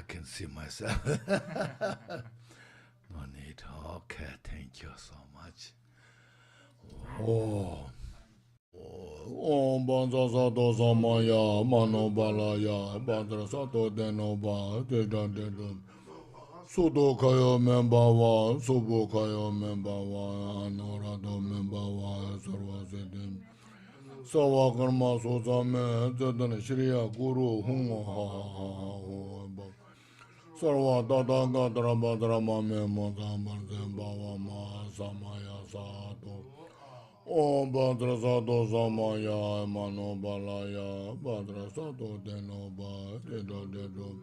I can see myself. No need. Okay, thank you so much. Oh. Om Banza Sato Samaya, Mano Balaya, Bandra Sato Denova, Dedadedum. Sudo Kayo Membawa, Subo Kayo Membawa, Anorado Membawa, Sarvasedim. Sawakarma Sosame, Zedan Shriya Guru Hunga Ha. Sarva Tata Gadra Badra Mame Mozaman Zembawa Ma Samaya Sato. Om Badra Sato Samaya Mano Balaya Badra Sato Denoba Dedo Dedo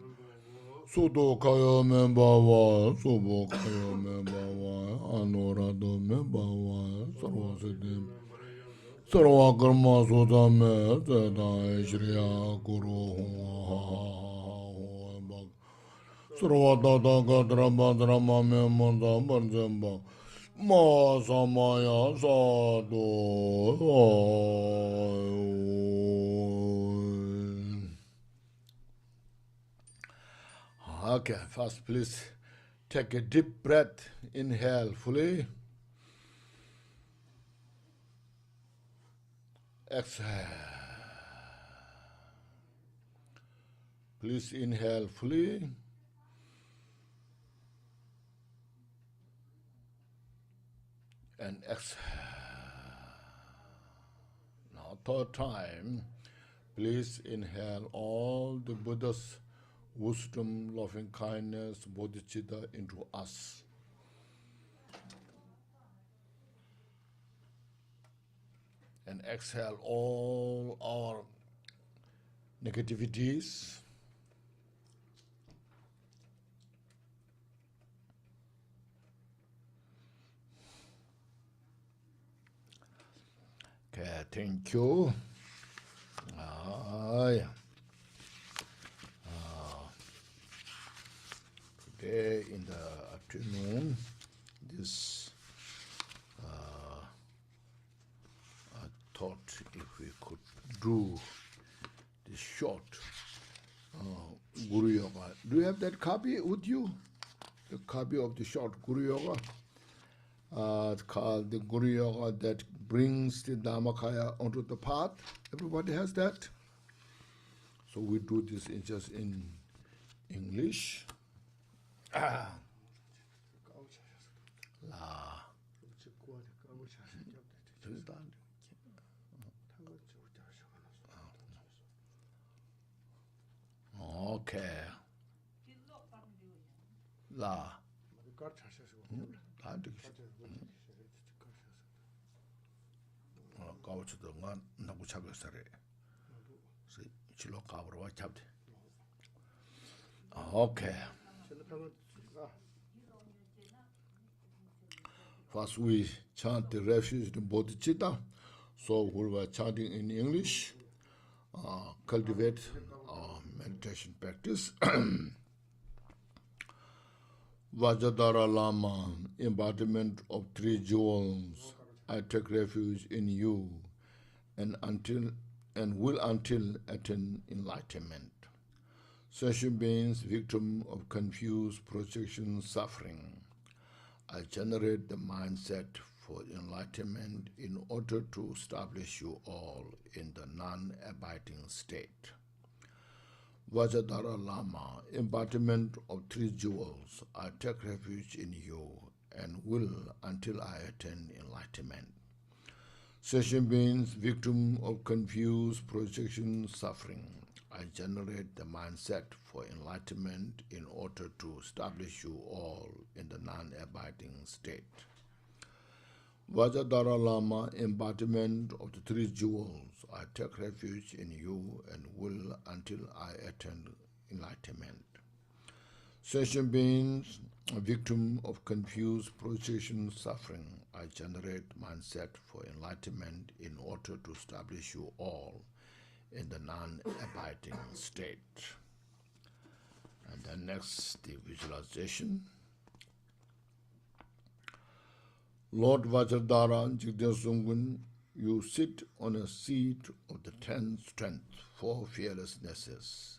Sudo Kayo Membawa Subo Kayo Membawa Anorado Membawa Sarva Siddhim Sarva Karma Sudame Zeta Shriya Guru Hunga Sarva Tata Gadra Badra Mame Mozaman Zembawa Ma Samaya Sadhu. Okay, first please take a deep breath. Inhale fully. Exhale. Please inhale fully. And exhale. Now, third time, please inhale all the Buddha's wisdom, loving kindness, bodhicitta into us. And exhale all our negativities. Okay, thank you. Today in the afternoon, this I thought if we could do this short Guru Yoga. Do you have that copy with you? The copy of the short Guru Yoga? It's called the Guru Yoga that brings the Dhammakaya onto the path. Everybody has that. So we do this just in English. La. Okay. La. Okay. First we chant the refuge in bodhicitta. So we were chanting in English. Cultivate our meditation practice. Vajradhara Lama, embodiment of three jewels, I take refuge in you, and will until attain enlightenment. Sentient beings, victim of confused projection suffering, I generate the mindset for enlightenment in order to establish you all in the non-abiding state. Vajradhara Lama, embodiment of three jewels, I take refuge in you and will until I attain enlightenment. Sentient beings, victim of confused projection suffering, I generate the mindset for enlightenment in order to establish you all in the non-abiding state. Vajradhara Lama, embodiment of the three jewels, I take refuge in you and will until I attain enlightenment. Sentient beings, a victim of confused projection suffering, I generate mindset for enlightenment in order to establish you all in the non-abiding state. And then next, the visualization. Lord Vajradhara Jigdasungun, you sit on a seat of the 10th strength, 4 fearlessnesses,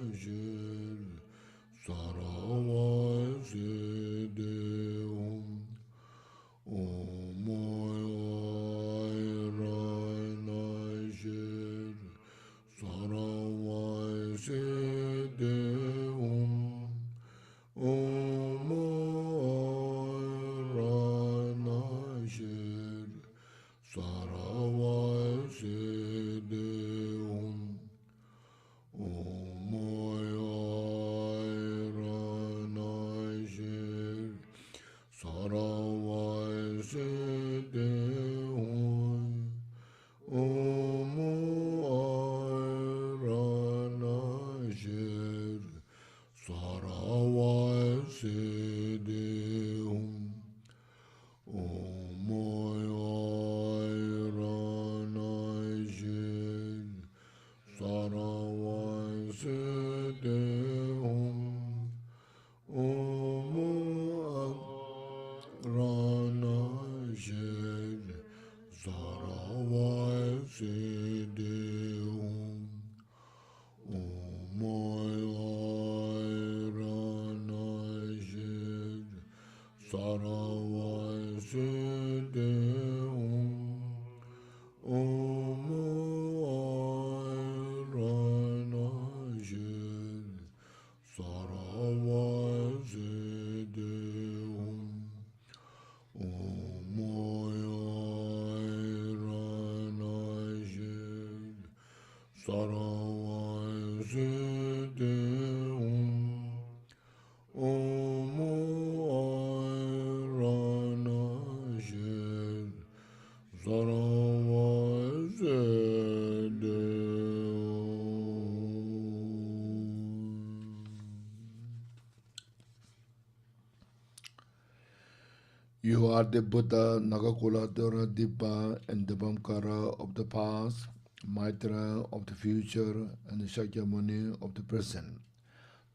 You are the Buddha, Nagakula, Dipa, and the Bamkara of the past, Maitra of the future, and the Shakyamuni of the present,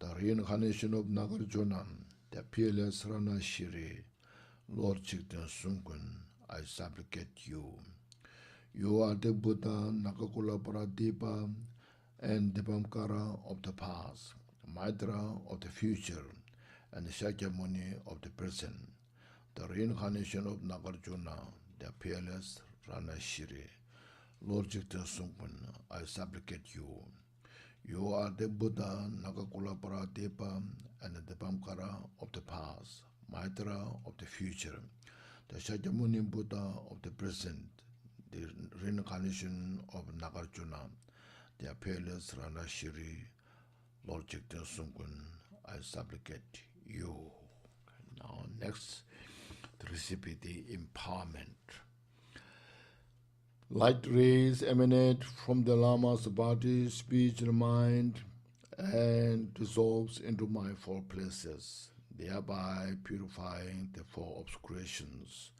the reincarnation of Nagarjuna, the peerless Rana Shiri, Lord Chikten Sunkun, I supplicate you. You are the Buddha, Nagakula Paradipa, and the Bamkara of the past, Maitra of the future, and the Shakyamuni of the present, the reincarnation of Nagarjuna, the peerless Ranashiri. Lord Jikta Sungpan, I supplicate you. You are the Buddha, Nagakula Paradepa, and the Bamkara of the past, Maitra of the future, the Shakyamuni Buddha of the present, the reincarnation of Nagarjuna, the peerless Ranashiri. Lord Jikta Sungpan, I supplicate you. Now next, the recipe, the empowerment. Light rays emanate from the Lama's body, speech, and mind, and dissolves into my four places, thereby purifying the four obscurations,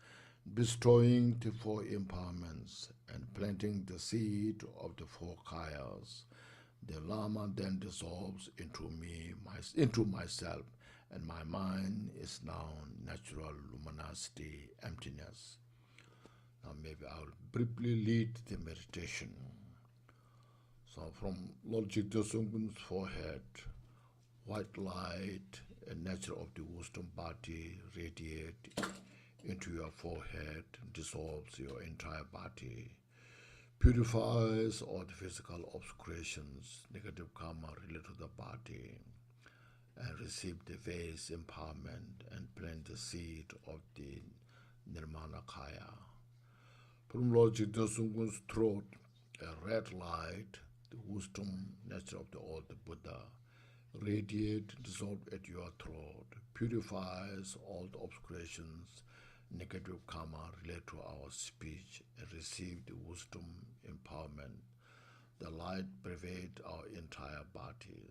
bestowing the four empowerments, and planting the seed of the four kayas. The Lama then dissolves into me, into myself, and my mind is now natural luminosity, emptiness. Now maybe I'll briefly lead the meditation. So from Lord Jigta Sungpun's forehead, white light, a nature of the wisdom body radiate into your forehead, dissolves your entire body, purifies all the physical obscurations, negative karma related to the body, and receive the vase empowerment and plant the seed of the Nirmana Kaya. From Lord Jigta Sungpun's throat, a red light, the wisdom nature of the old Buddha, radiate, dissolve at your throat, purifies all the obscurations, negative karma related to our speech, and receive the wisdom empowerment. The light pervade our entire body,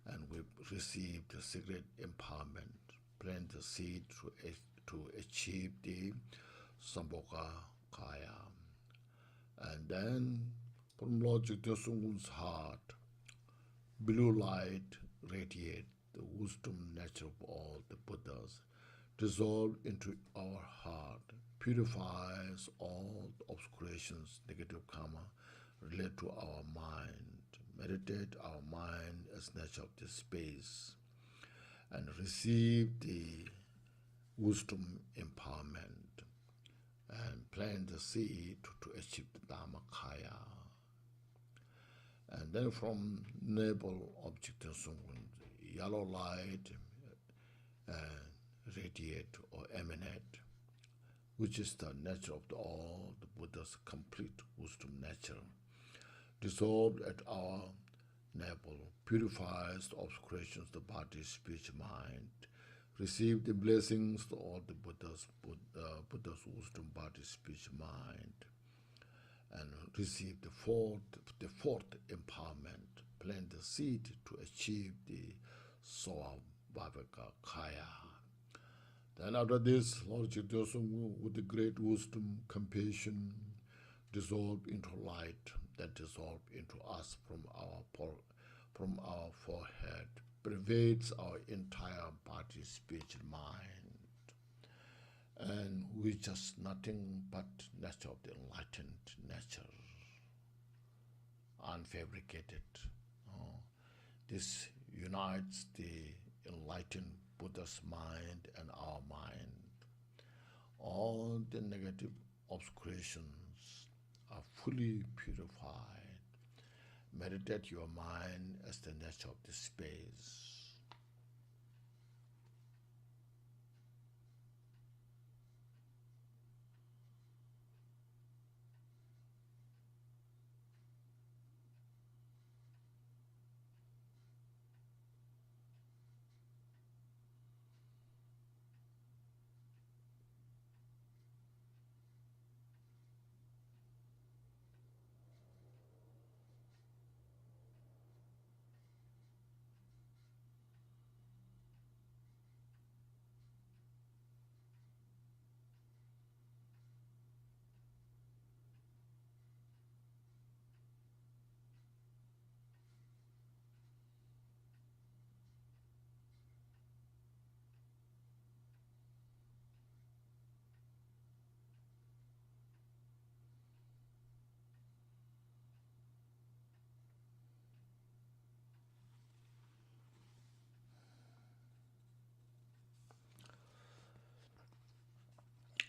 and we receive the secret empowerment, plant the seed to achieve the Samboka Kaya. And then from Lord Jigta Sungpun's heart, blue light radiate, the wisdom nature of all the Buddhas, dissolve into our heart, purifies all the obscurations, negative karma related to our mind. Meditate our mind as nature of the space, and receive the wisdom empowerment, and plant the seed to achieve the Dhammakaya. And then from navel of Jigta Sungpan, yellow light radiate or emanate, which is the nature of all the Buddha's complete wisdom nature, dissolved at our navel, purifies the obscurations of the body, speech, mind, receive the blessings of all the Buddha's wisdom, body, speech, mind, and receive the fourth empowerment, plant the seed to achieve the Soavavaka Kaya. Then after this, Lord Jigta Sungpan, with the great wisdom, compassion, dissolve into light that dissolve into us from from our forehead pervades our entire body, speech, and mind. And we just nothing but nature of the enlightened nature, unfabricated. This unites the enlightened Buddha's mind and our mind. All the negative obscurations are fully purified. Meditate your mind as the nature of the space.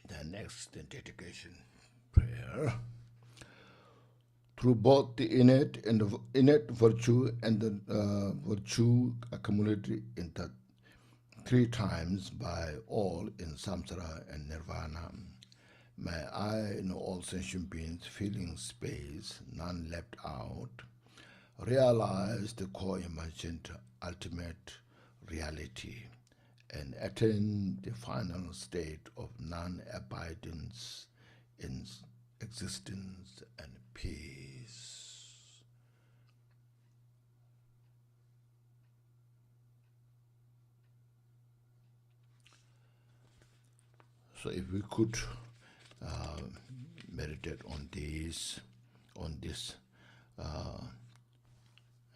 The next dedication prayer. Through both the innate and the innate virtue and the virtue accumulated in the 3 times by all in samsara and nirvana, may I and all sentient beings feeling space, none left out, realize the co-emergent ultimate reality and attain the final state of non-abidance in existence and peace. So if we could meditate on this,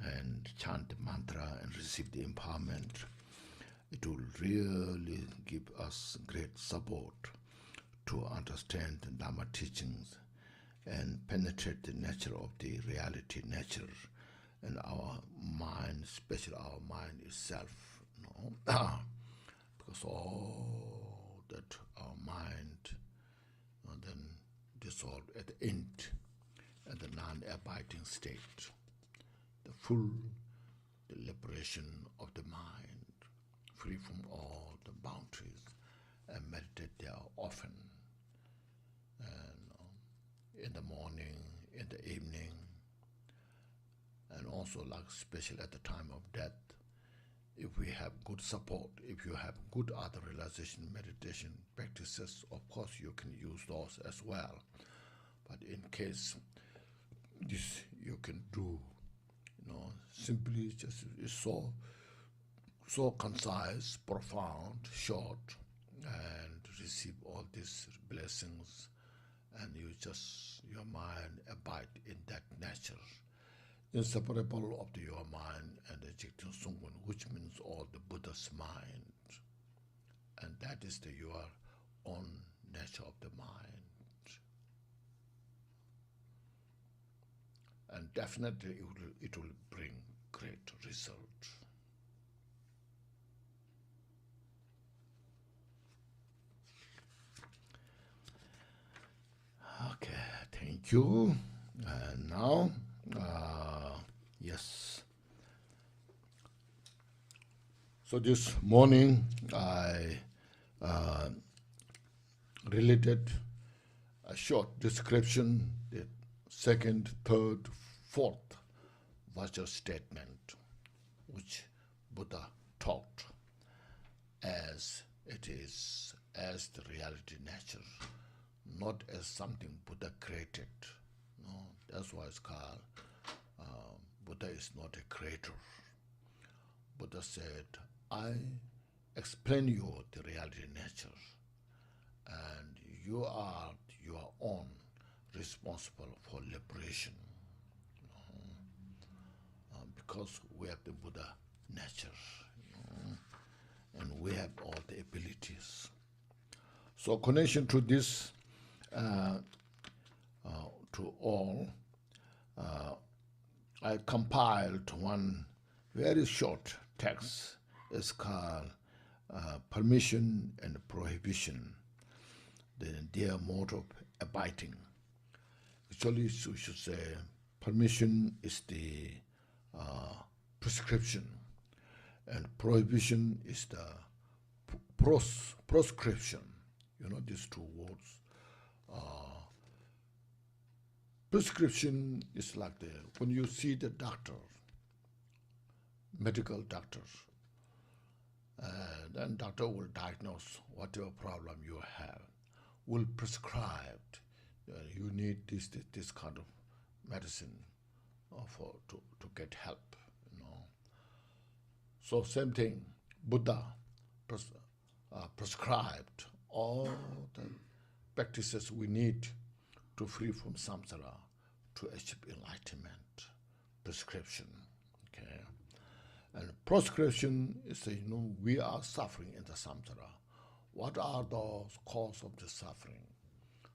and chant the mantra and receive the empowerment, it will really give us great support to understand the Dharma teachings and penetrate the nature of the reality nature and our mind, especially our mind itself, because all that our mind then dissolved at the end, at the non-abiding state, the full liberation of the mind, free from all the boundaries, and meditate there often, and in the morning, in the evening, and also like especially at the time of death. If we have good support, if you have good other realization meditation practices, of course you can use those as well. But in case this you can do, simply just is so concise, profound, short, and receive all these blessings, and your mind abide in that nature, inseparable of your mind and the Jigten Sungwon, which means all the Buddha's mind, and that is your own nature of the mind. And definitely it will bring great result. Okay, thank you. And now, yes. So this morning I related a short description, the second, third, fourth virtue statement, which Buddha taught as it is, as the reality nature, not as something Buddha created. No, that's why it's called Buddha is not a creator. Buddha said, I explain you the reality nature, and you are your own responsible for liberation. because we have the Buddha nature, and we have all the abilities. So connection to this, to all, I compiled one very short text. It's called Permission and Prohibition, their mode of abiding. Actually, we should say permission is the prescription, and prohibition is the proscription. You know, these two words. Prescription is like when you see the doctor, medical doctor, then doctor will diagnose whatever problem you have, will prescribe you need this kind of medicine to get help. So same thing, Buddha prescribed all the practices we need to free from samsara, to achieve enlightenment. Prescription, okay? And proscription is, we are suffering in the samsara. What are the causes of the suffering?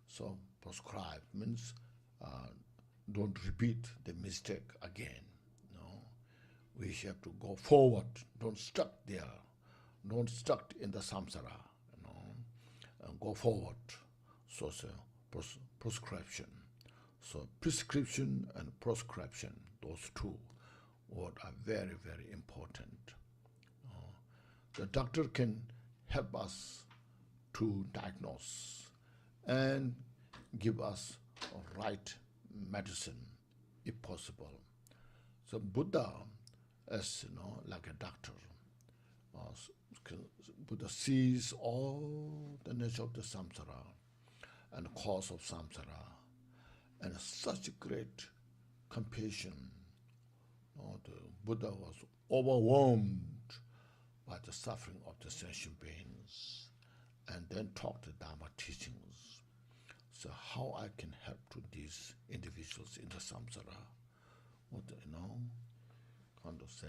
So prescribe means don't repeat the mistake again. We have to go forward. Don't stuck there. Don't stuck in the samsara. And go forward. So it's a prescription. So prescription and proscription, those two words are very, very important. The doctor can help us to diagnose and give us a right medicine, if possible. So Buddha, as like a doctor, Buddha sees all the nature of the samsara and the cause of samsara, and such great compassion. The Buddha was overwhelmed by the suffering of the sentient beings, and then taught the Dharma teachings. So how I can help to these individuals in the samsara? Kind of say,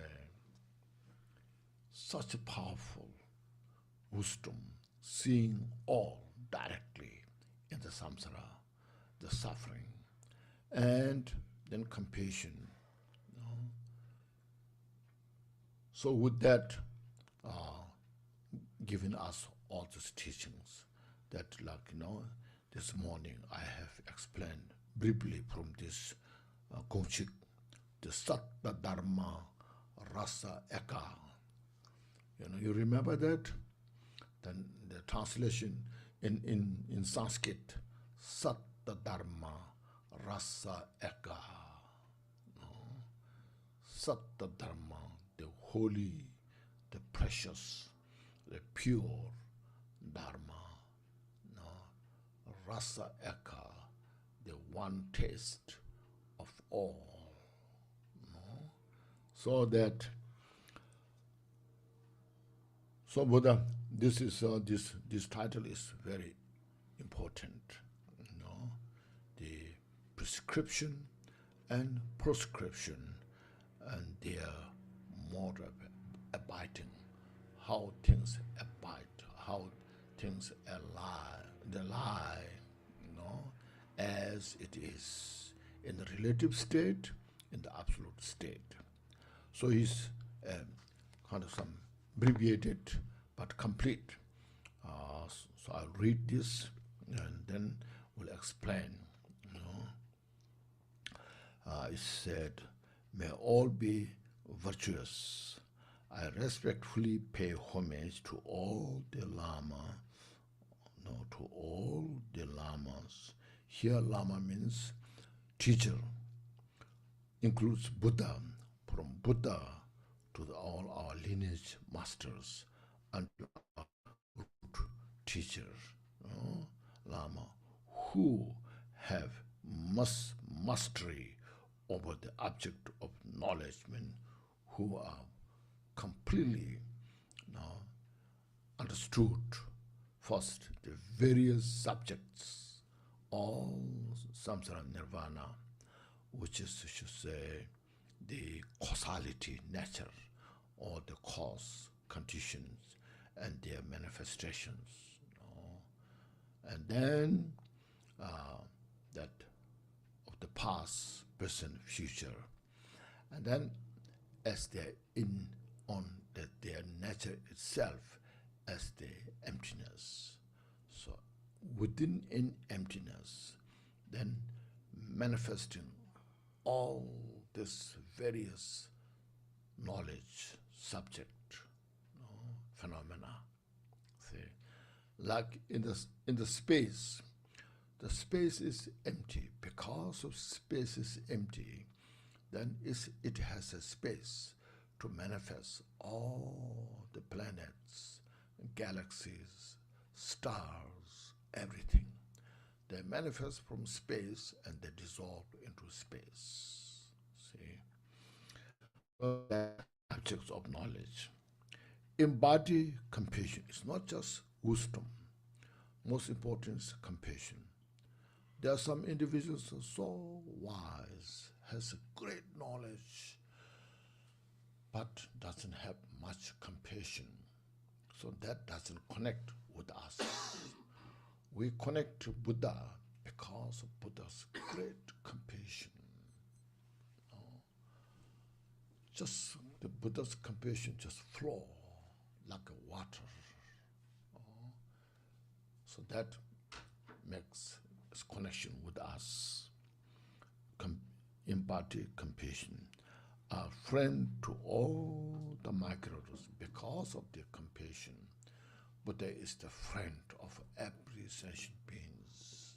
such a powerful wisdom, seeing all directly in the samsara, the suffering, and then compassion. So with that, giving us all these teachings that, this morning I have explained briefly from this GONGCHIK, the Sattva Dharma Rasa Eka. You remember that? Then the translation in Sanskrit, Sattva Dharma Rasa Eka. Sattva Dharma, the holy, the precious, the pure Dharma. Rasa Eka, the one taste of all. So that, so Buddha, this title is very important. The prescription and proscription and their mode of abiding, how things abide, how things lie, as it is in the relative state, in the absolute state. So he's kind of some abbreviated but complete. So I'll read this and then we'll explain. It said, may all be virtuous. I respectfully pay homage to all the Lama, to all the Lamas. Here Lama means teacher, includes Buddha, from Buddha to all our lineage masters and our root teachers, Lama, who have mastery over the object of knowledge, who are completely understood first the various subjects, all samsara nirvana, which is, I should say, the causality, nature, or the cause, conditions, and their manifestations. And then that of the past, present, future. And then as they're in on their nature itself as the emptiness. So within in emptiness, then manifesting all this various knowledge, subject, phenomena. See, like in the space, the space is empty. Because of space is empty, then it has a space to manifest all the planets, galaxies, stars, everything. They manifest from space and they dissolve into space. See? Objects of knowledge. Embody compassion. It's not just wisdom. Most important is compassion. There are some individuals who are so wise, has great knowledge, but doesn't have much compassion. So that doesn't connect with us. We connect to Buddha because of Buddha's great compassion. Just the Buddha's compassion just flow like a water. So that makes its connection with us. Embody compassion. A friend to all the migrants because of their compassion. Buddha is the friend of every sentient beings,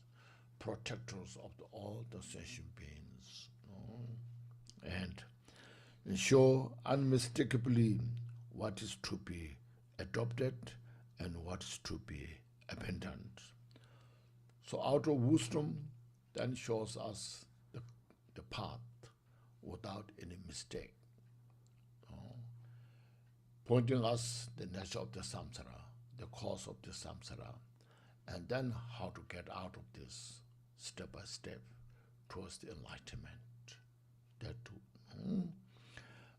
protectors of all the sentient beings, and ensure unmistakably what is to be adopted and what is to be abandoned. So out of wisdom then shows us the path without any mistake, pointing us the nature of the samsara, the cause of the samsara, and then how to get out of this step by step towards the enlightenment.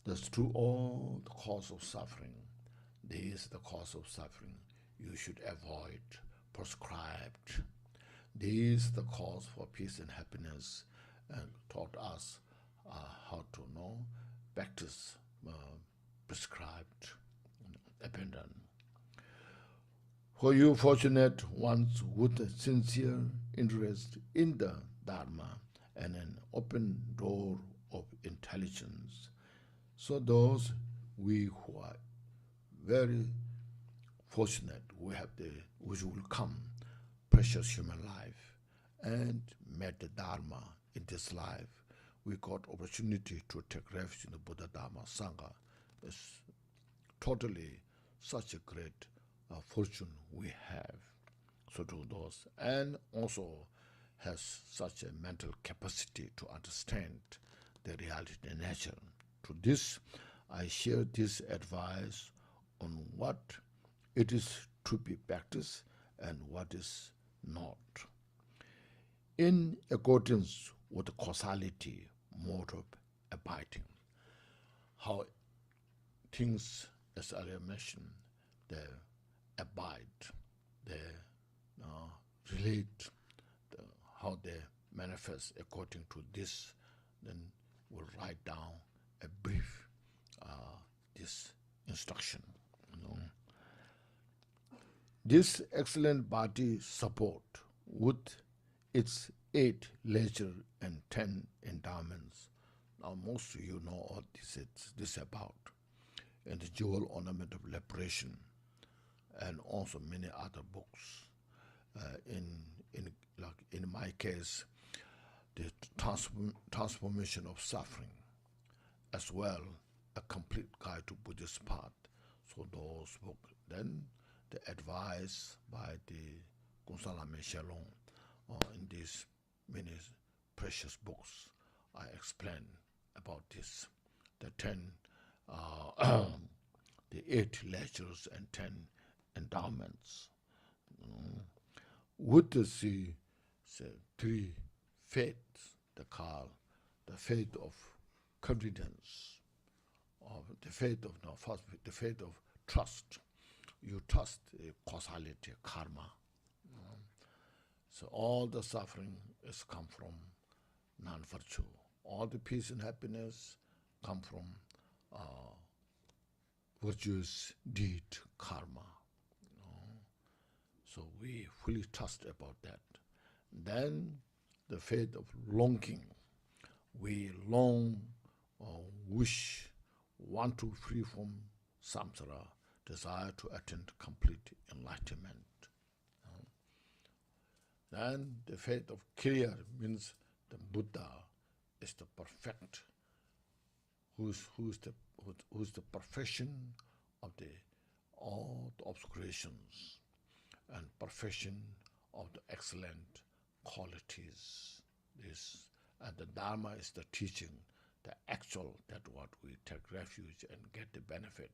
That's to all the cause of suffering. This is the cause of suffering. You should avoid prescribed. This is the cause for peace and happiness, and taught us how to know, practice prescribed, abandon. For you fortunate ones with a sincere interest in the Dharma and an open door of intelligence, so those we who are very fortunate, which will come precious human life and met the Dharma in this life, we got opportunity to take refuge in the Buddha Dharma Sangha. It's totally such a great fortune we have. So to those, and also has such a mental capacity to understand the reality and nature. To this, I share this advice on what it is to be practiced and what is not, in accordance with the causality mode of abiding. How things, as earlier mentioned, they abide, they relate, how they manifest according to this. Then we'll write down a brief this instruction. This excellent body support with its 8 leisure and 10 endowments. Now most of you know what this is about, and the jewel ornament of liberation, and also many other books. In my case, the transformation of suffering, as well a complete guide to Buddhist path. So those books. Then the advice by the Gonsalame Shalom in these many precious books, I explain about this. The 10, the 8 lectures and 10 endowments. With the 3 faiths, the faith of confidence, of the faith of, no, first the faith of trust. You trust causality, karma. So all the suffering is come from non-virtue. All the peace and happiness come from virtuous deed, karma. So we fully trust about that. Then the faith of longing. We long, wish, want to free from samsara, desire to attain complete enlightenment. Then the faith of clear means the Buddha is the perfect, who's the perfection of all the obscurations and perfection of the excellent qualities. And the Dharma is the teaching, the actual, that what we take refuge and get the benefit.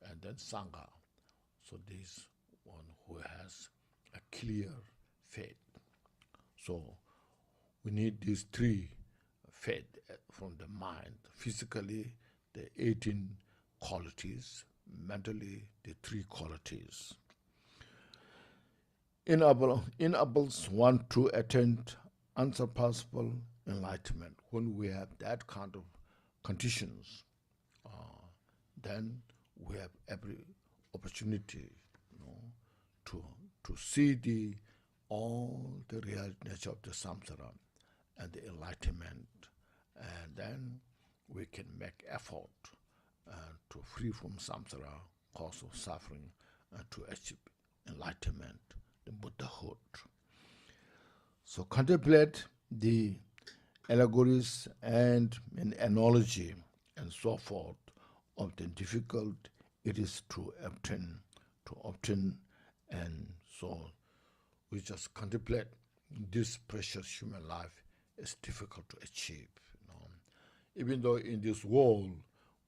And then Sangha, so this one who has a clear faith. So we need these three faith from the mind, physically the 18 qualities, mentally the 3 qualities. Enables one to attain unsurpassable enlightenment. When we have that kind of conditions, then we have every opportunity, to see all the real nature of the samsara and the enlightenment, and then we can make effort to free from samsara, cause of suffering, and to achieve enlightenment, the Buddhahood. So contemplate the allegories and an analogy and so forth of the difficult it is to obtain, and so we just contemplate this precious human life is difficult to achieve. Even though in this world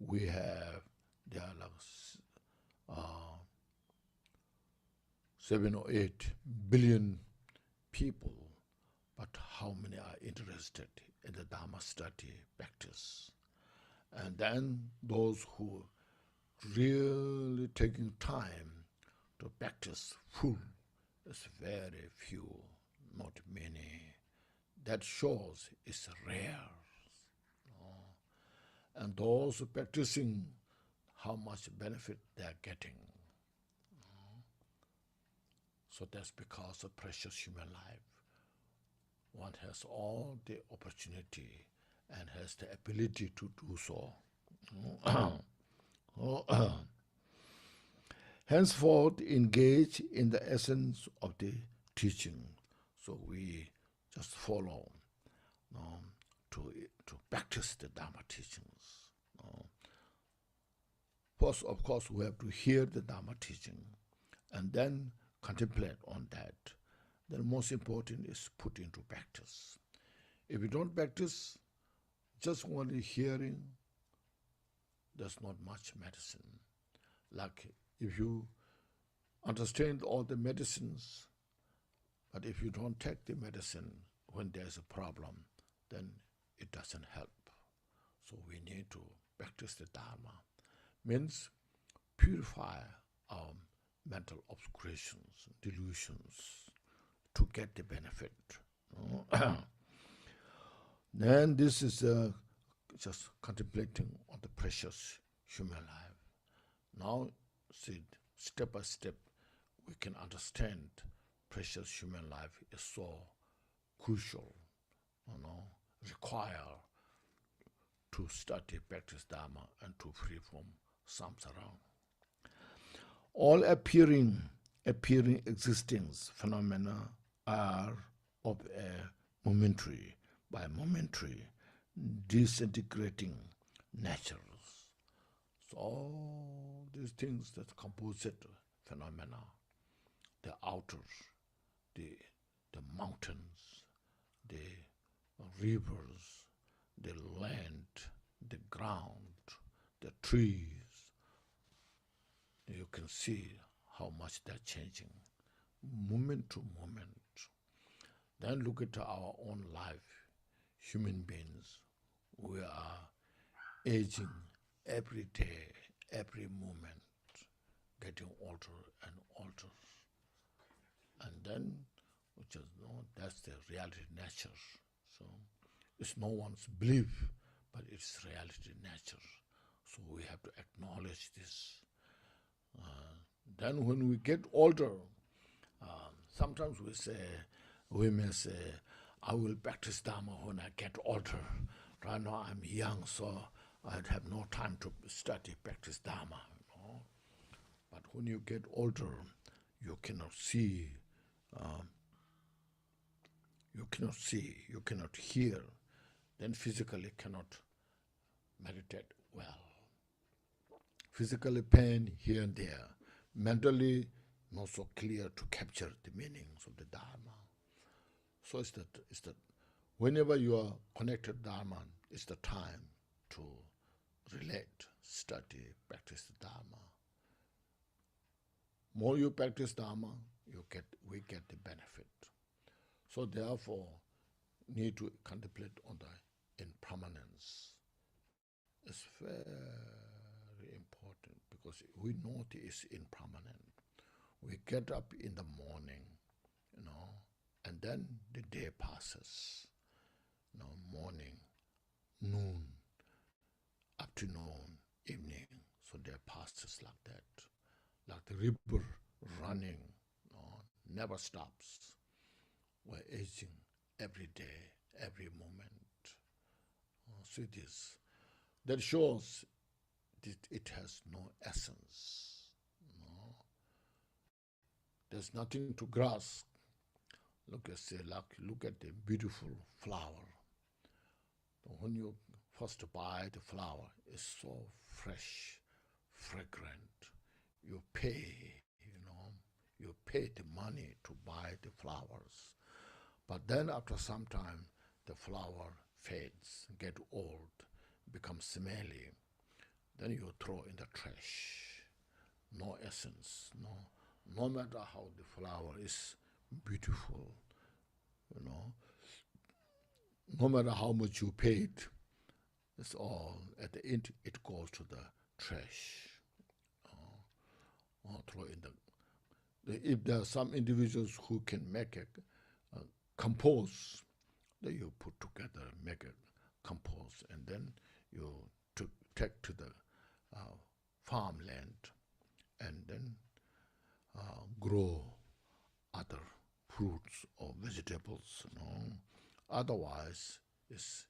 there are like 7 or 8 billion people, but how many are interested in the Dharma study practice? And then those who really taking time to practice full is very few, not many. That shows it's rare. And those practicing, how much benefit they are getting. So that's because of precious human life. One has all the opportunity and has the ability to do so. Henceforth, engage in the essence of the teaching. So we just follow to practice the Dharma teachings. First, of course, we have to hear the Dharma teaching and then contemplate on that. The most important is put into practice. If you don't practice, just only hearing, there's not much medicine. Like if you understand all the medicines, but if you don't take the medicine when there's a problem, then it doesn't help. So we need to practice the Dharma. Means purify our mental obscurations, delusions, to get the benefit. Then this is just contemplating on the precious human life. Now, see, step by step, we can understand precious human life is so crucial, require to study, practice Dharma, and to free from samsara. All appearing existence phenomena are of a momentary, disintegrating natures. So all these things that composite phenomena, the outer, the mountains, the rivers, the land, the ground, the trees, you can see how much they're changing, moment to moment. Then look at our own life, human beings. we are aging every day, every moment, getting older and older. And then, we just know that's the reality nature. So it's no one's belief, but it's reality nature. So we have to acknowledge this. Then when we get older, sometimes we may say, I will practice Dharma when I get older. Right now I'm young, so I'd have no time to study, practice Dharma. You know? But when you get older, you cannot see, you cannot hear, then physically cannot meditate well. Physically pain here and there, mentally not so clear to capture the meanings of the Dharma. So it's that whenever you are connected to Dharma, it's the time to relate, study, practice the Dharma. More you practice Dharma, we get the benefit. So therefore, need to contemplate on the impermanence. It's very important because we know it is impermanent. We get up in the morning, and then the day passes. Morning, noon, afternoon, evening. So day passes like that, like the river running, never stops. We're aging every day, every moment. So it is. That shows that it has no essence. There's nothing to grasp. Look at the beautiful flower. When you first buy the flower, it's so fresh, fragrant. You pay, you pay the money to buy the flowers. But then after some time, the flower fades, get old, becomes smelly. Then you throw in the trash. No essence, no matter how the flower is beautiful, no matter how much you paid, it's all, at the end, it goes to the trash. Or throw in if there are some individuals who can make it compose, then you put together, make it compose, and then you take to the farmland and then grow other fruits or vegetables. Otherwise, it's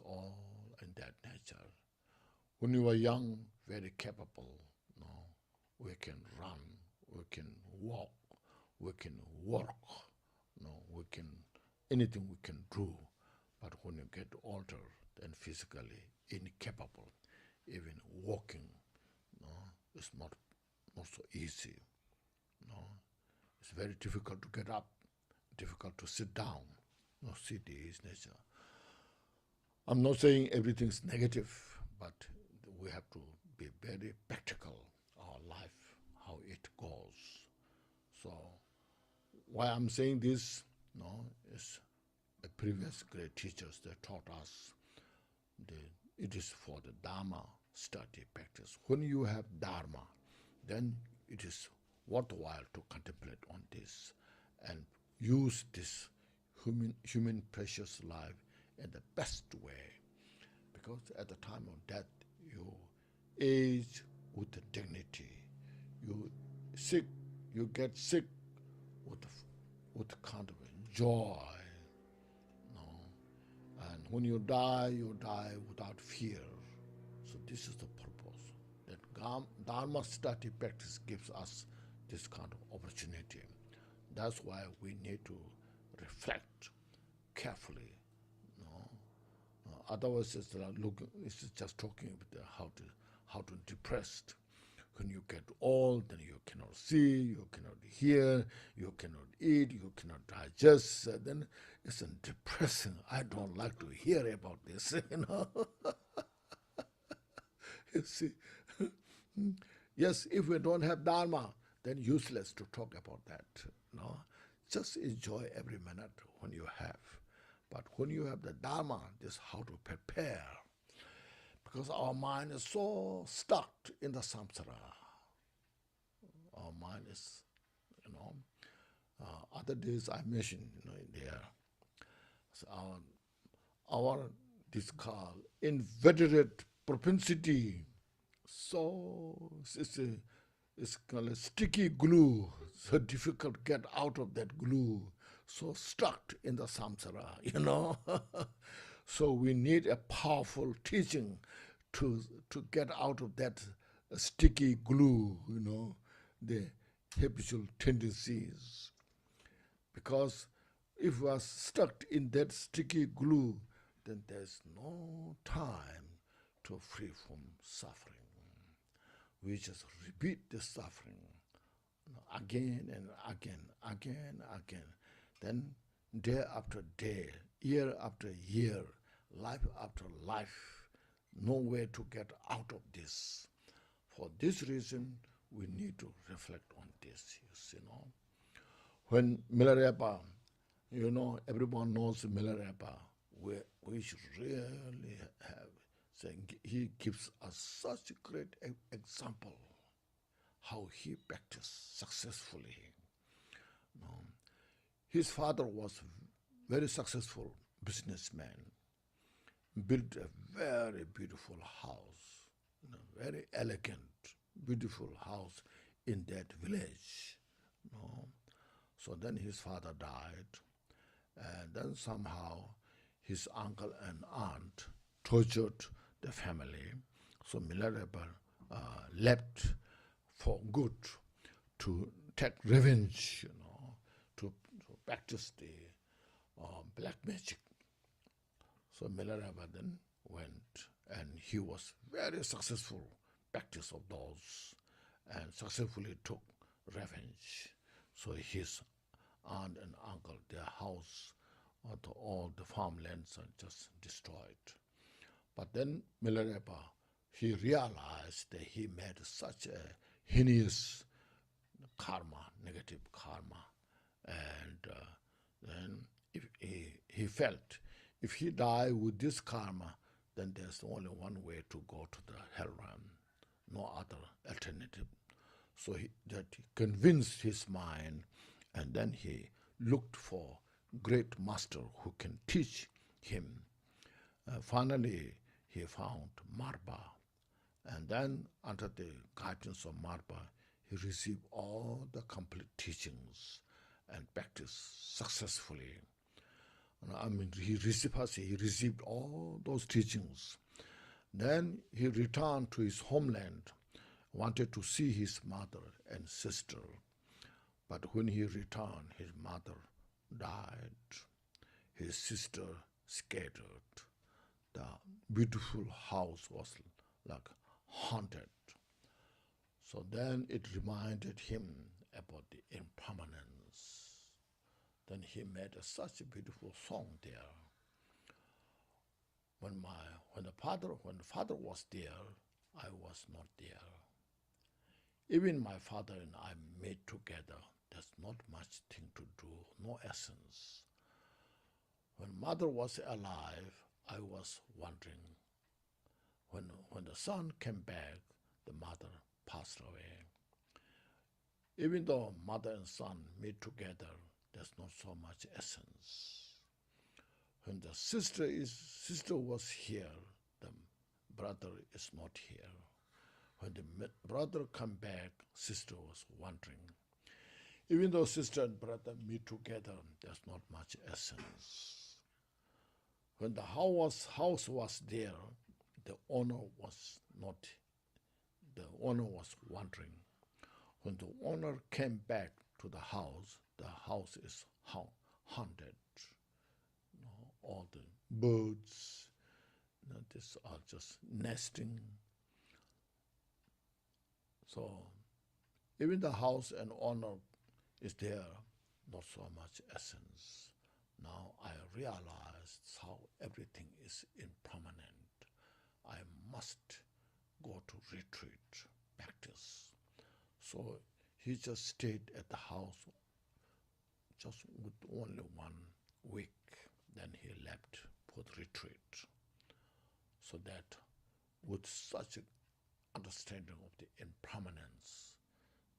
all in that nature. When you are young, very capable, we can run, we can walk, we can work, we can, anything we can do. But when you get older, then physically incapable, even walking, it's not so easy. It's very difficult to get up, difficult to sit down. City is nature. I'm not saying everything's negative, but we have to be very practical, our life, how it goes. So why I'm saying this, is the previous great teachers that taught us it is for the Dharma study practice. When you have Dharma, then it is worthwhile to contemplate on this and use this human precious life in the best way, because at the time of death you age with dignity. You get sick with kind of joy, and when you die without fear. So this is the purpose, that Dharma study practice gives us this kind of opportunity. That's why we need to reflect carefully. Otherwise, it's just talking about how to depressed. When you get old, then you cannot see, you cannot hear, you cannot eat, you cannot digest. Then it's depressing. I don't like to hear about this. You see. Yes, if we don't have Dharma, then useless to talk about that. Just enjoy every minute when you have. But when you have the Dharma, this is how to prepare. because our mind is so stuck in the samsara. Our mind is, other days I mentioned, there. So our this called inveterate propensity. So it's called a sticky glue. So difficult to get out of that glue. So stuck in the samsara, So we need a powerful teaching to get out of that sticky glue, the habitual tendencies. Because if we are stuck in that sticky glue, then there's no time to free from suffering. We just repeat the suffering again and again. Then day after day, year after year, life after life, no way to get out of this. For this reason, we need to reflect on this, When Milarepa, everyone knows Milarepa, we should really have, saying he gives us such a great example how he practiced successfully. His father was very successful businessman, built a very beautiful house, very elegant, beautiful house in that village. So then his father died, and then somehow his uncle and aunt tortured the family. So Milarepa left for good to take revenge, to practice the black magic. So Milarepa then went, and he was very successful practice of those, and successfully took revenge. So his aunt and uncle, their house, all the farmlands are just destroyed. But then Milarepa, he realized that he made such a heinous karma, negative karma, and then if he felt if he died with this karma, then there's only one way to go to the hell realm, no other alternative. So he convinced his mind, and then he looked for great master who can teach him. Finally, he found Marpa, and then under the guidance of Marpa, he received all the complete teachings and practiced successfully. He received all those teachings. Then he returned to his homeland, wanted to see his mother and sister. But when he returned, his mother died, his sister scattered. The beautiful house was like haunted. So then it reminded him about the impermanence. Then he made such a beautiful song there. When the father was there, I was not there. Even my father and I made together. There's not much thing to do, no essence. When mother was alive, I was wondering. When the son came back, the mother passed away. Even though mother and son made together, there's not so much essence. When the sister was here, the brother is not here. When the brother come back, sister was wondering. Even though sister and brother meet together, there's not much essence. When the house was there, the owner was not. The owner was wondering. When the owner came back to the house is haunted. All the birds, these are just nesting. So even the house and owner is there, not so much essence. Now I realized how everything is impermanent. I must go to retreat, practice. So he just stayed at the house just with only 1 week. Then he left for the retreat. So that with such an understanding of the impermanence.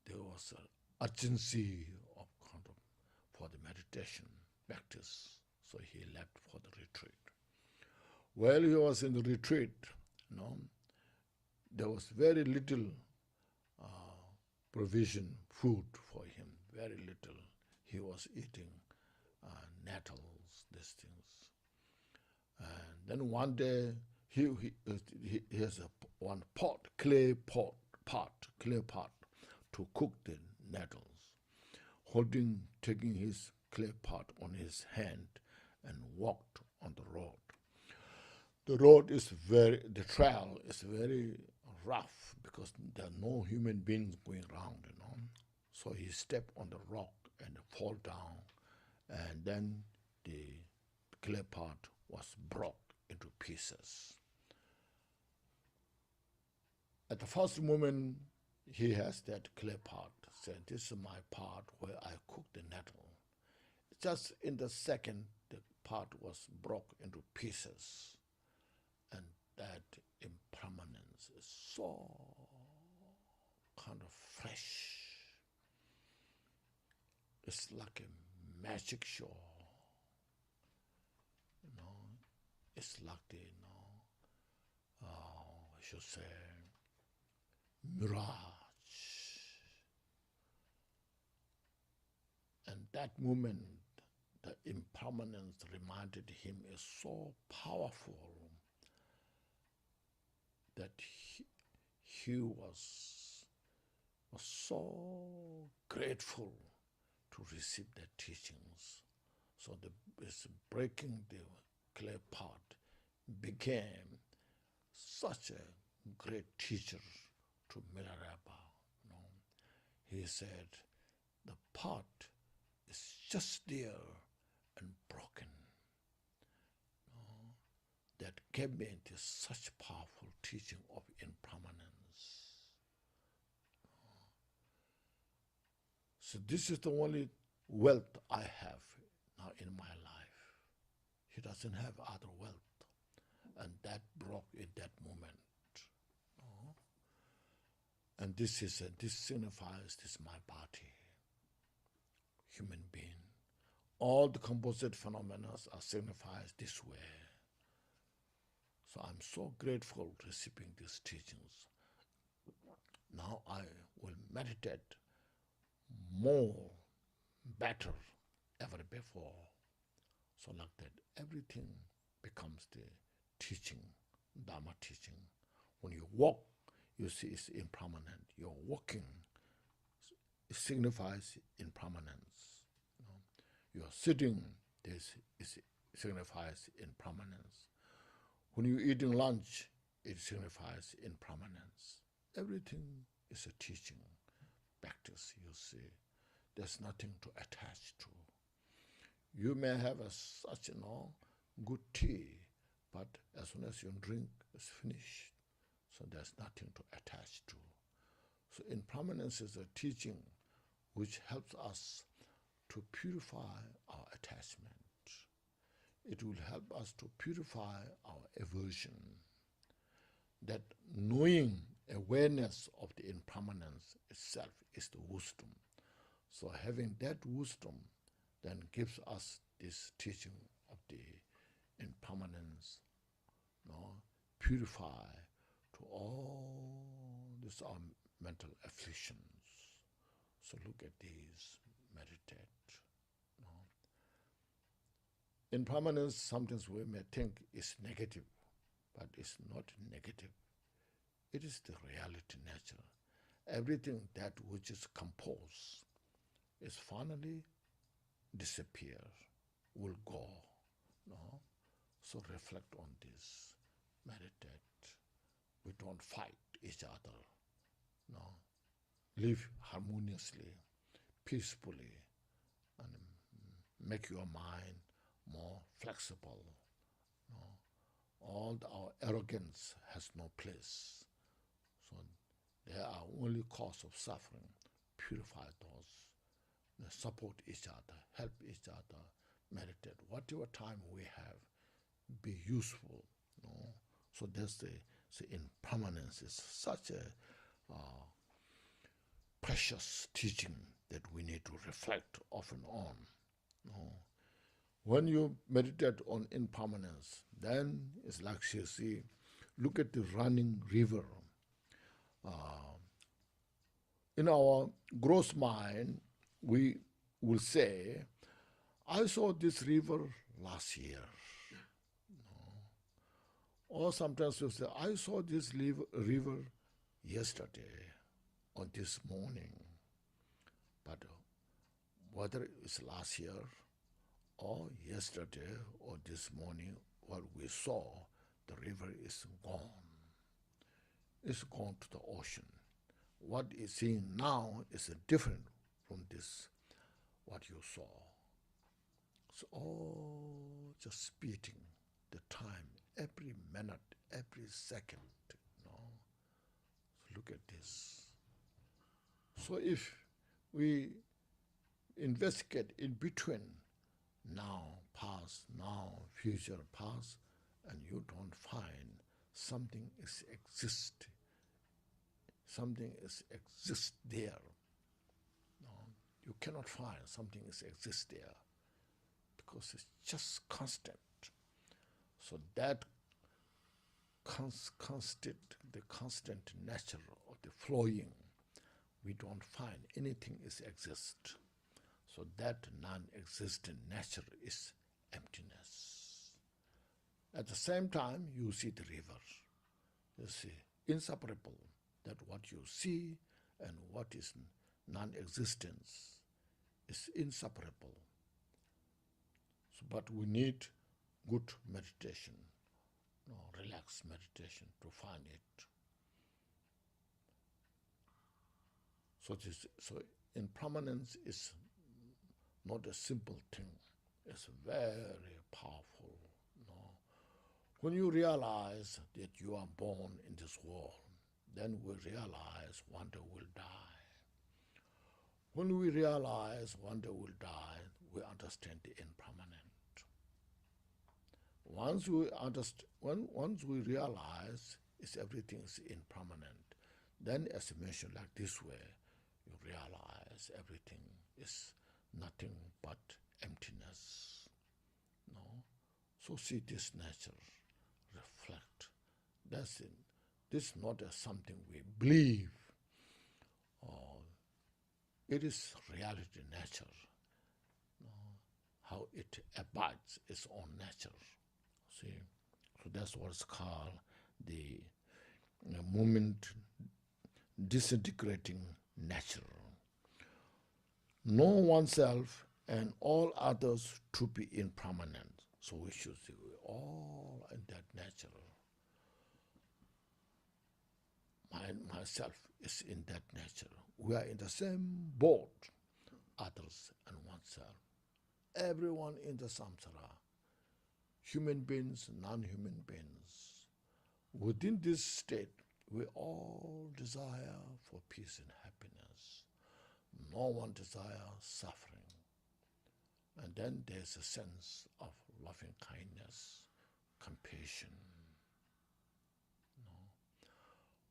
There was an urgency of kind of for the meditation practice, so he left for the retreat. While he was in the retreat, there was very little provision, food for him, very little. He was eating nettles, these things. And then one day he has one pot, clay pot to cook the nettles, taking his clay pot on his hand and walked on the road. The trail is very rough because there are no human beings going around, So he stepped on the rock and fall down, and then the clay pot was broke into pieces. At the first moment, he has that clay pot, said, "This is my pot where I cook the nettle." Just in the second, the pot was broke into pieces. And that impermanence is so kind of fresh. It's like a magic show. It's like the, I should say, mirage. And that moment, the impermanence reminded him is so powerful that he was so grateful to receive the teachings. So this breaking the clay pot became such a great teacher to Milarepa. He said, the pot is just there and broken. That gave me into such powerful teaching of impermanence. So this is the only wealth I have now in my life. He doesn't have other wealth. And that broke in that moment. And this signifies this is my body, human being. All the composite phenomena are signified this way. So I'm so grateful receiving these teachings. Now I will meditate more, better, ever before. So like that, everything becomes the teaching, Dharma teaching. When you walk, you see it's impermanent. You're walking, it signifies impermanence. You're sitting, it signifies impermanence. When you're eating lunch, it signifies impermanence. Everything is a teaching practice, you see. There's nothing to attach to. You may have such good tea, but as soon as you drink, it's finished. So there's nothing to attach to. So impermanence is a teaching which helps us to purify our attachment. It will help us to purify our aversion. That knowing, awareness of the impermanence itself is the wisdom. So having that wisdom then gives us this teaching of the impermanence, purify to all these our mental afflictions. So look at these, meditate. Impermanence, sometimes we may think is negative, but it's not negative. It is the reality, nature. Everything that which is composed is finally disappear, will go. So reflect on this, meditate. We don't fight each other. Live harmoniously, peacefully, and make your mind more flexible. All our arrogance has no place. So they are only cause of suffering. Purify those. Support each other, help each other, meditate. Whatever time we have, be useful. So that's the So impermanence is such a precious teaching that we need to reflect often on. When you meditate on impermanence, then it's like you see, look at the running river. In our gross mind, we will say, I saw this river last year. Or sometimes we say, I saw this river yesterday or this morning. But whether it's last year or yesterday or this morning, what we saw, the river is gone. It's gone to the ocean. What is seen now is different from this, what you saw. It's all just speeding the time, every minute, every second. So look at this. So if we investigate in between now, past, now, future, past, and you don't find something exists there. You cannot find something exists there because it's just constant. So that the constant nature of the flowing, we don't find anything exists. So that non-existent nature is emptiness. At the same time, you see the river. You see, inseparable, that what you see and what is non-existence is inseparable. So, but we need good meditation, relaxed meditation to find it. So impermanence is not a simple thing. It's very powerful. When you realize that you are born in this world, then we realize one day we'll die. When we realize one day we'll die, we understand the impermanent. Once we realize everything is impermanent, then as I mentioned like this way, you realize everything is nothing but emptiness. So see this nature, reflect. That's it. This is not something we believe. It is reality, nature. How it abides its own nature. See, so that's what's called the moment disintegrating nature. Know oneself and all others to be impermanent. So we should see all in that nature. Myself is in that nature. We are in the same boat, others and oneself. Everyone in the samsara, human beings, non-human beings. Within this state, we all desire for peace and happiness. No one desires suffering. And then there's a sense of loving kindness, compassion.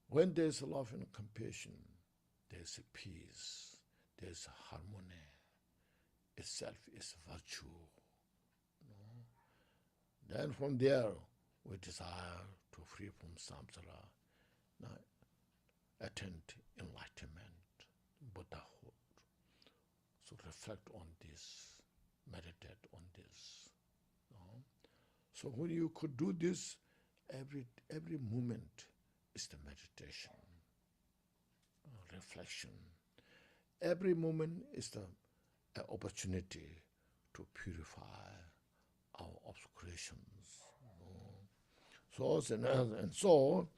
When there's love and compassion, there's a peace, there's harmony. Itself is virtue. Then from there, we desire to free from samsara, attain enlightenment, Buddhahood. So reflect on this, meditate on this. So when you could do this, every moment is the meditation, reflection. Every moment is the opportunity to purify our obscurations. So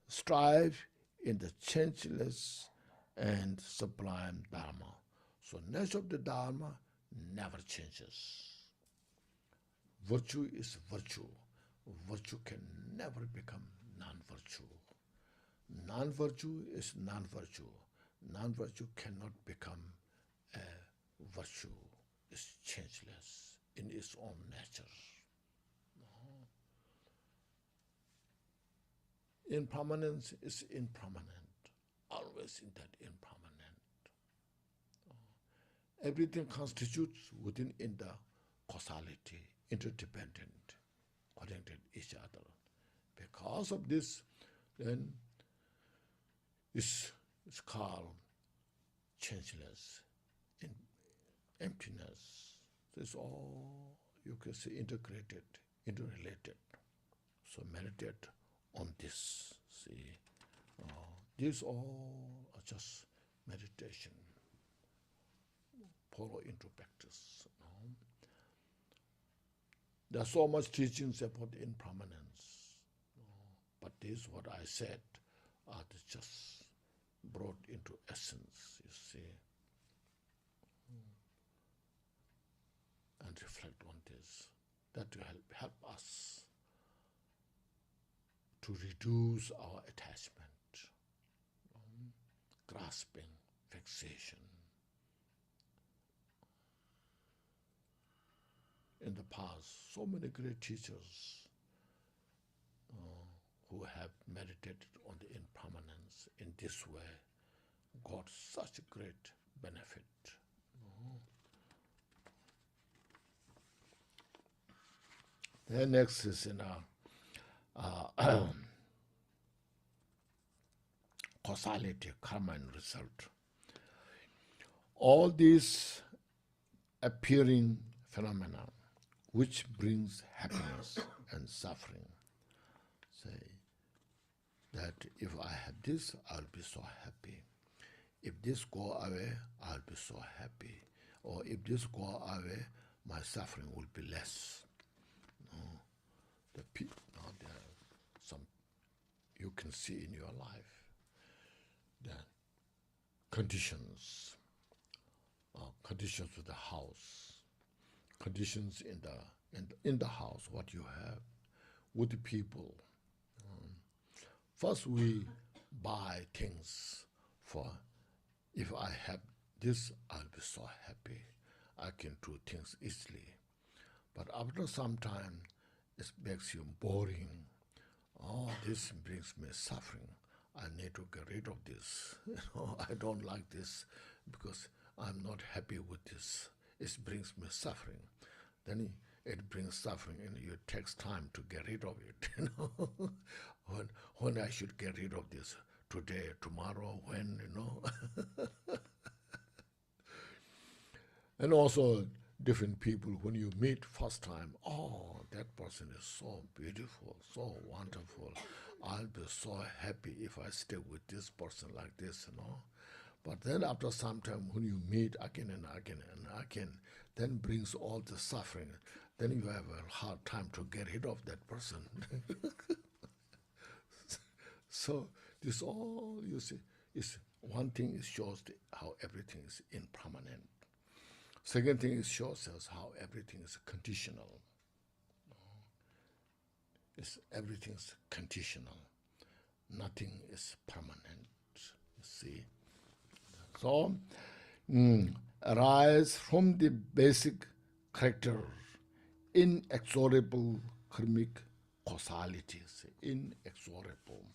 strive in the changeless and sublime Dharma. So nature of the Dharma never changes. Virtue is virtue. Virtue can never become non-virtue. Non-virtue is non-virtue. Non-virtue cannot become a virtue. It's changeless in its own nature. Impermanence is impermanent, always in that impermanent. Everything constitutes within in the causality, interdependent, connected each other. Because of this, then it's called changeless, in emptiness. It's all, you can say, integrated, interrelated. So meditate on this. See, these all are just meditation. Follow into practice. There's so much teachings about impermanence, but this is what I said are just brought into essence. You see. And reflect on this. That will help us to reduce our attachment, grasping, fixation. In the past, so many great teachers who have meditated on the impermanence in this way got such a great benefit. Then next is in causality, karma and result. All these appearing phenomena which brings happiness and suffering, say that if I have this, I'll be so happy. If this go away, I'll be so happy. Or if this go away, my suffering will be less. There are some you can see in your life. The conditions, conditions with the house, conditions in the house, what you have, with the people. First we buy things for, if I have this, I'll be so happy. I can do things easily. But after some time, it makes you boring. Oh, this brings me suffering. I need to get rid of this. I don't like this because I'm not happy with this. It brings me suffering. Then it brings suffering, and it takes time to get rid of it. When I should get rid of this, today, tomorrow, when, And also different people, when you meet first time, oh, that person is so beautiful, so wonderful. I'll be so happy if I stay with this person like this, But then after some time, when you meet again and again and again, then brings all the suffering. Then you have a hard time to get rid of that person. So this all, you see, is one thing. It shows how everything is impermanent. Second thing, it shows us how everything is conditional. Everything's conditional. Nothing is permanent. You see. So, arise from the basic character, inexorable karmic causalities, inexorable,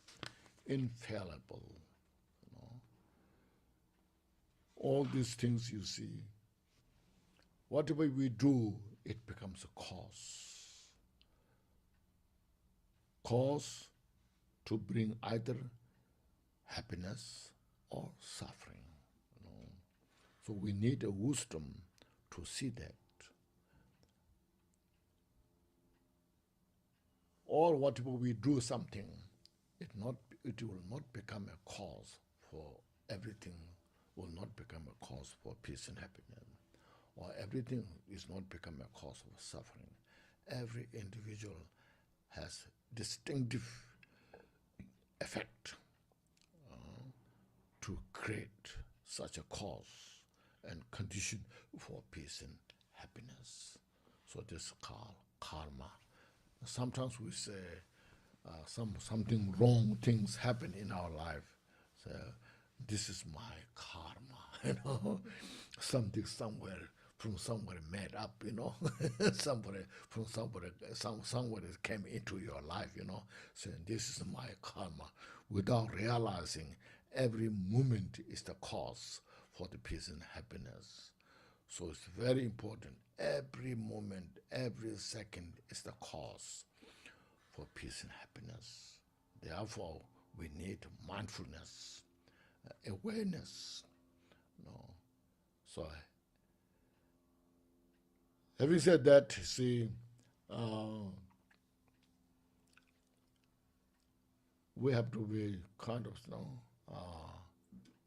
infallible. All these things you see. Whatever we do, it becomes a cause. Cause to bring either happiness or suffering. So we need a wisdom to see that. Or whatever we do something, it will not become a cause for everything, will not become a cause for peace and happiness. Or everything is not become a cause of suffering. Every individual has distinctive effect to create such a cause and condition for peace and happiness. So this is called karma. Sometimes we say something wrong things happen in our life. So this is my karma, something somewhere from somebody made up, somebody from somebody came into your life, saying this is my karma, without realizing every moment is the cause for the peace and happiness. So it's very important. Every moment, every second is the cause for peace and happiness. Therefore, we need mindfulness, awareness. So, having said that, see, we have to be kind of,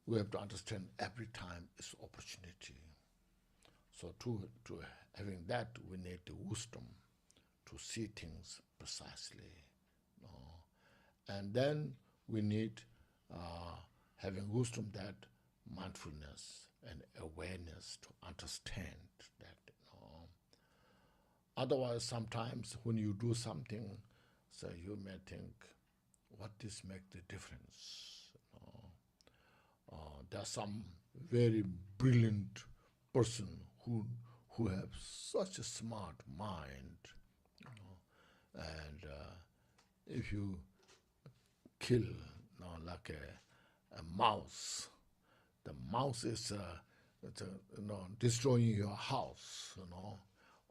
we have to understand every time is opportunity. So to having that, we need the wisdom to see things precisely. And then we need having wisdom, that mindfulness and awareness to understand that. Otherwise, sometimes when you do something, so you may think, what this make the difference? There's some very brilliant person who have such a smart mind, and if you kill like a mouse, the mouse is destroying your house,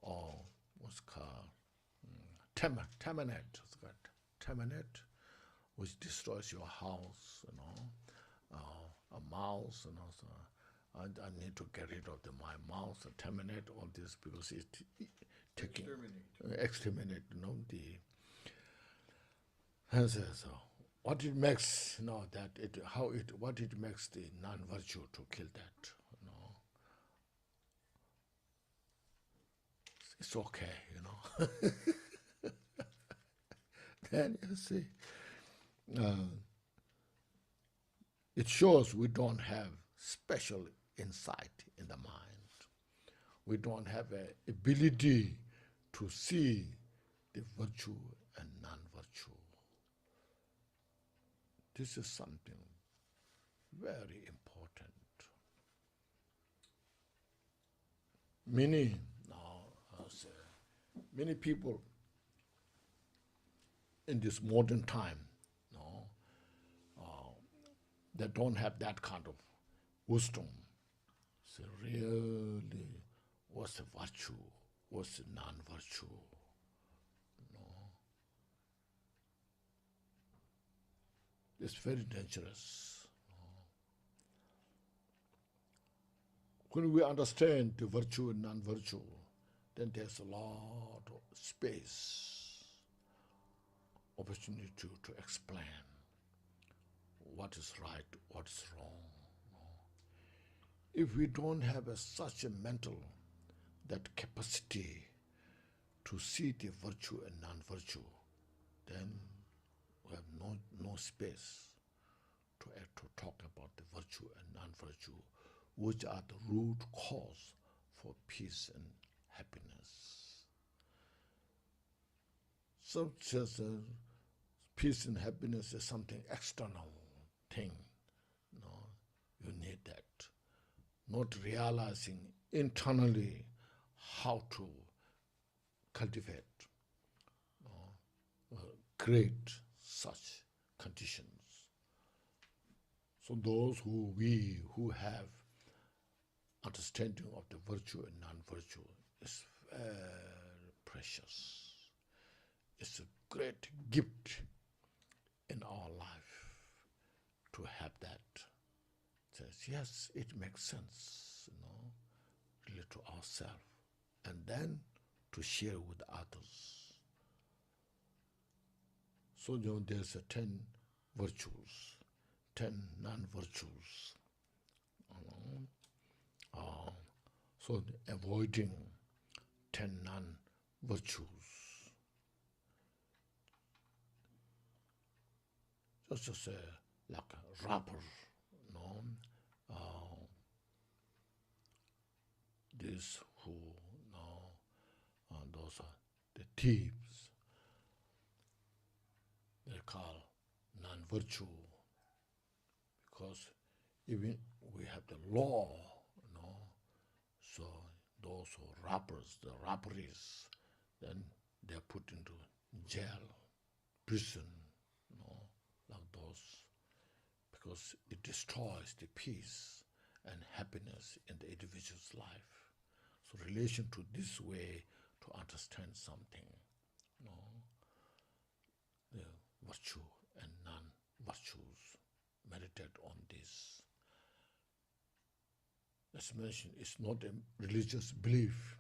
or what's called terminate, which destroys your house, a mouse, so I need to get rid of my mouse, terminate all this, because it's taking exterminate, and so what it makes, what it makes the non-virtue to kill that, it's okay, Then you see, it shows we don't have special insight in the mind. We don't have an ability to see the virtue and non-virtue. This is something very important. Many people in this modern time, they don't have that kind of wisdom. So really, what's the virtue? What's the non-virtue? It's very dangerous. When we understand the virtue and non-virtue, then there's a lot of space, opportunity to explain what is right, what is wrong. If we don't have such a mental, that capacity to see the virtue and non-virtue, then we have no space to talk about the virtue and non-virtue, which are the root cause for peace and happiness. So just peace and happiness is something external thing. You need that. Not realizing internally how to cultivate, create such conditions. So those who have understanding of the virtue and non-virtue is very precious. It's a great gift in our life to have that. Says, yes, it makes sense, relate to ourselves, and then to share with others. So there's 10 virtues, 10 non-virtues. So avoiding 10 non-virtues. Just like a rapper, this who those are the thieves. They call non-virtue, because even we have the law, so those who are robbers, the robberies, then they're put into jail, prison, like those, because it destroys the peace and happiness in the individual's life. So relation to this way to understand something, the virtue and non-virtues, meditate on this. As mentioned, it's not a religious belief.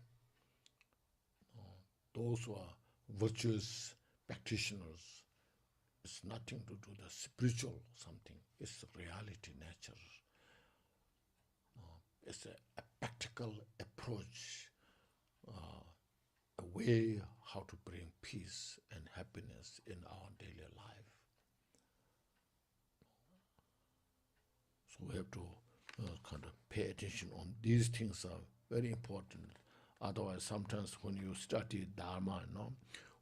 Those who are virtuous practitioners, it's nothing to do with the spiritual something. It's reality, nature. It's a practical approach, a way how to bring peace and happiness in our daily life. So we have to kind of pay attention on these things are very important. Otherwise, sometimes when you study Dharma,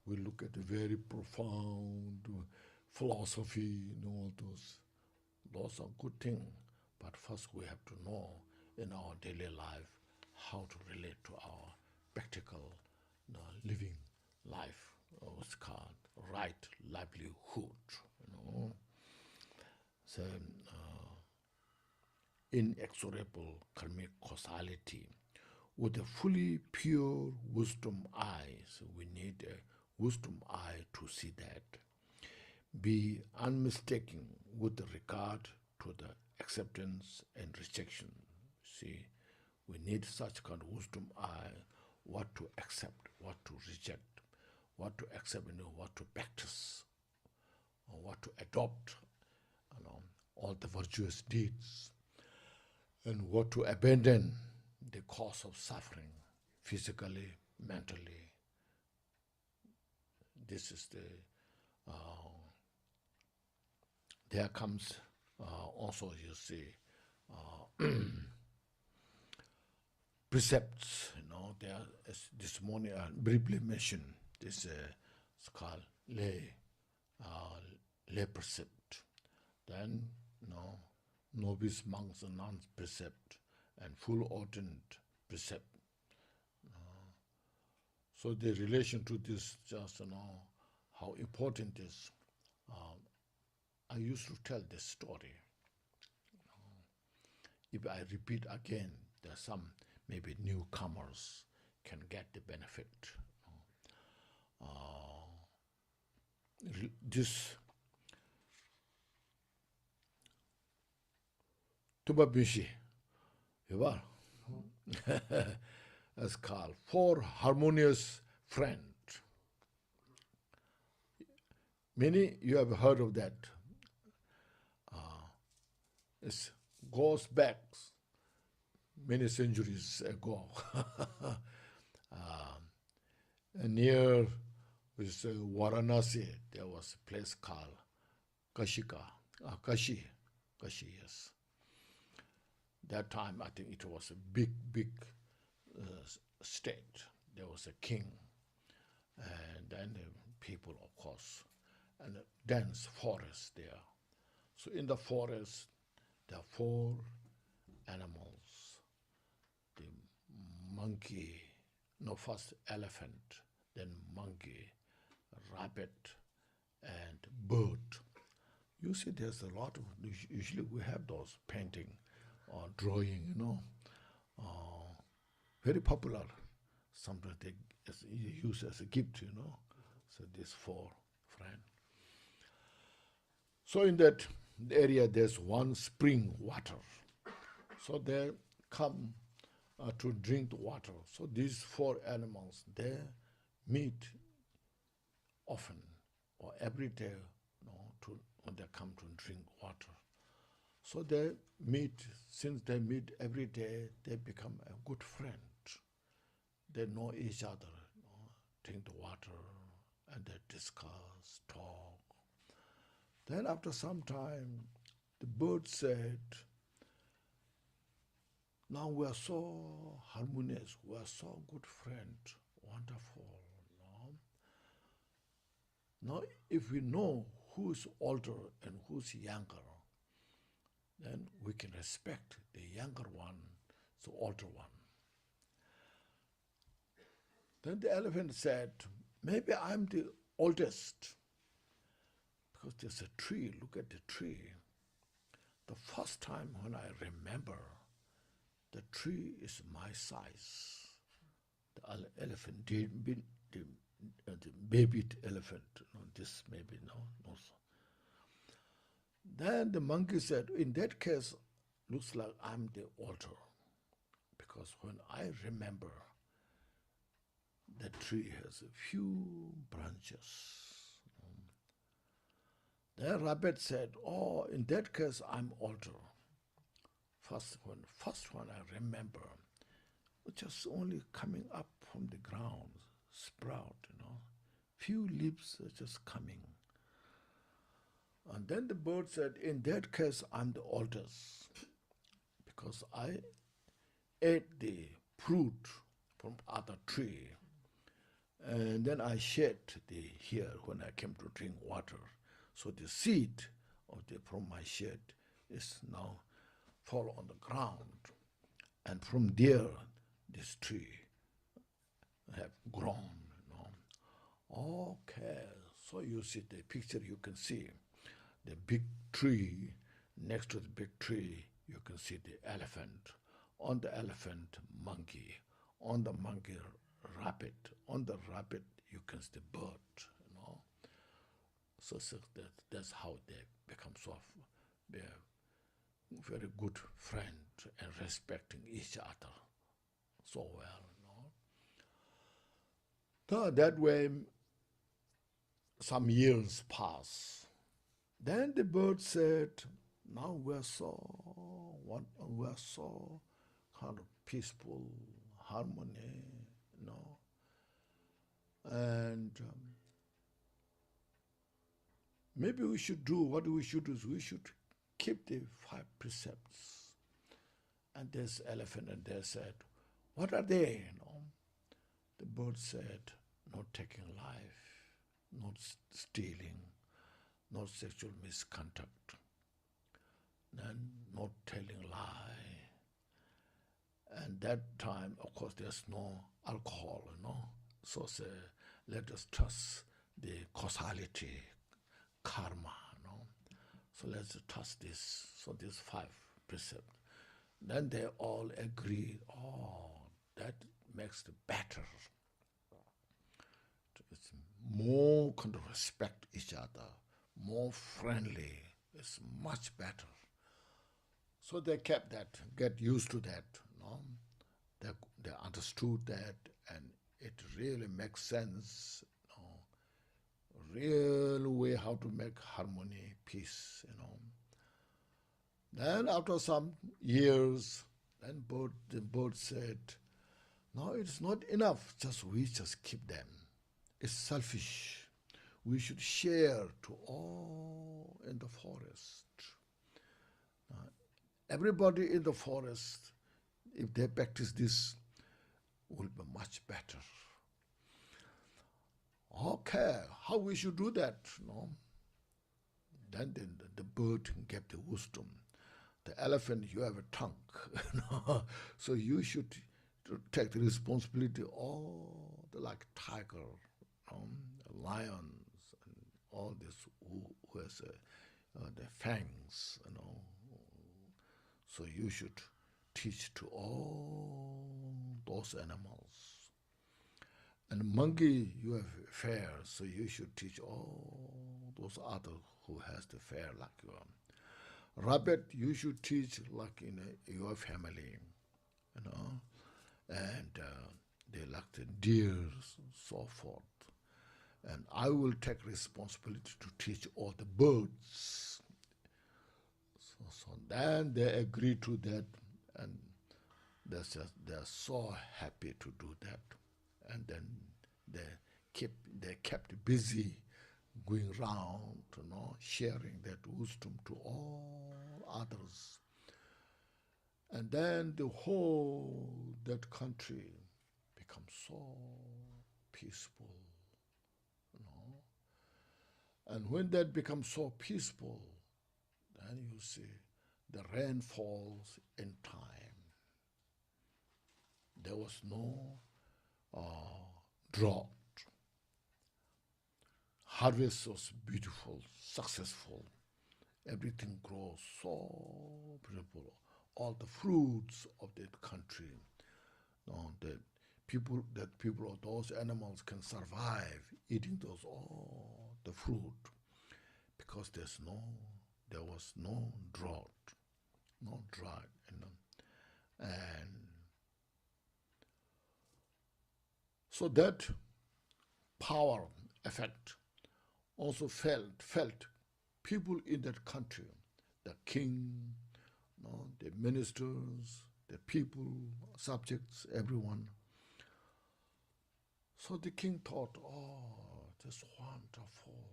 we look at the very profound philosophy, all those. Those are good things. But first we have to know in our daily life how to relate to our practical living life, what's called right livelihood. So, inexorable karmic causality. With a fully pure wisdom eyes, we need a wisdom eye to see that. Be unmistaken with regard to the acceptance and rejection. See, we need such kind of wisdom eye, what to accept, what to reject, what to accept and what to practice, or what to adopt, all the virtuous deeds, and what to abandon, the cause of suffering, physically, mentally. This is the, there comes also, you see, precepts, there, as this morning I briefly mentioned, this it's called lay precept. Then, novice monks and nuns precept, and full ordained precept. So the relation to this, just how important it is. I used to tell this story. If I repeat again, there are some maybe newcomers can get the benefit. This Tuba Bishi, as called For Harmonious Friend. Many you have heard of that. It goes back many centuries ago. Near Varanasi, there was a place called Kashi, yes. That time, I think it was a big state. There was a king, and then the people, of course, and a dense forest there. So in the forest, there are 4 animals. The monkey, first elephant, then monkey, rabbit, and bird. You see, there's a lot of, usually we have those painting or drawing, very popular. Sometimes they use as a gift, So these 4 friends. So in that area, there's one spring water. So they come to drink the water. So these 4 animals, they meet often or every day, when they come to drink water. So they meet, since they meet every day, they become a good friend. They know each other, drink the water, and they discuss, talk. Then after some time, the bird said, now we are so harmonious, we are so good friends, wonderful. Now if we know who's older and who's younger, then we can respect the younger one, the older one. Then the elephant said, maybe I'm the oldest, because there's a tree, look at the tree. The first time when I remember, the tree is my size. The elephant, the baby elephant, no, this maybe, no. Then the monkey said, in that case, looks like I'm the older, because when I remember, the tree has a few branches. Then rabbit said, oh, in that case, I'm older. First one I remember, just only coming up from the ground, sprout, few leaves are just coming. And then the bird said, in that case, I'm the oldest, because I ate the fruit from other tree, and then I shed the here when I came to drink water. So the seed from my shed is now fall on the ground, and from there this tree have grown. Okay, so you see the picture, you can see the big tree. Next to the big tree, you can see the elephant. On the elephant, monkey. On the monkey, rabbit. On the rabbit, you can see the bird. So that's how they become so very good friend and respecting each other so well. So that way, some years pass. Then the bird said, now we're so kind of peaceful, harmony, and maybe we should do, what we should do is we should keep the 5 precepts. And this elephant and they said, what are they? The bird said, not taking life, not stealing, not sexual misconduct, and not telling lie. And that time, of course, there's no alcohol, So say, let us trust the causality, karma, So let's trust this. So these 5 precepts. Then they all agree, that makes it better. It's more kind of respect each other, more friendly. It's much better. So they kept that, get used to that. They understood that, and it really makes sense. Real way how to make harmony, peace. Then after some years, then the bird said, no, it's not enough. We just keep them. It's selfish. We should share to all in the forest. Everybody in the forest, if they practice this, will be much better. Okay, how we should do that? Then the bird gave the wisdom. The elephant, you have a tongue. So you should take the responsibility, all like tiger, lions, and all this who has the fangs, So you should teach to all those animals. And monkey, you have fair, so you should teach all those others who has the fair like you. Rabbit, you should teach like in your family, and they like the deers, so forth. And I will take responsibility to teach all the birds. So then they agree to that, and they're so happy to do that. And then they kept busy going around, sharing that wisdom to all others. And then the whole, that country becomes so peaceful, And when that becomes so peaceful, then you see the rain falls in time. There was no drought. Harvest was beautiful, successful. Everything grows so beautiful. All the fruits of that country, that people of those animals can survive eating those all the fruit, because there was no drought, no drought, and so that power effect also felt people in that country, the king, the ministers, the people, subjects, everyone. So the king thought, oh, that's wonderful.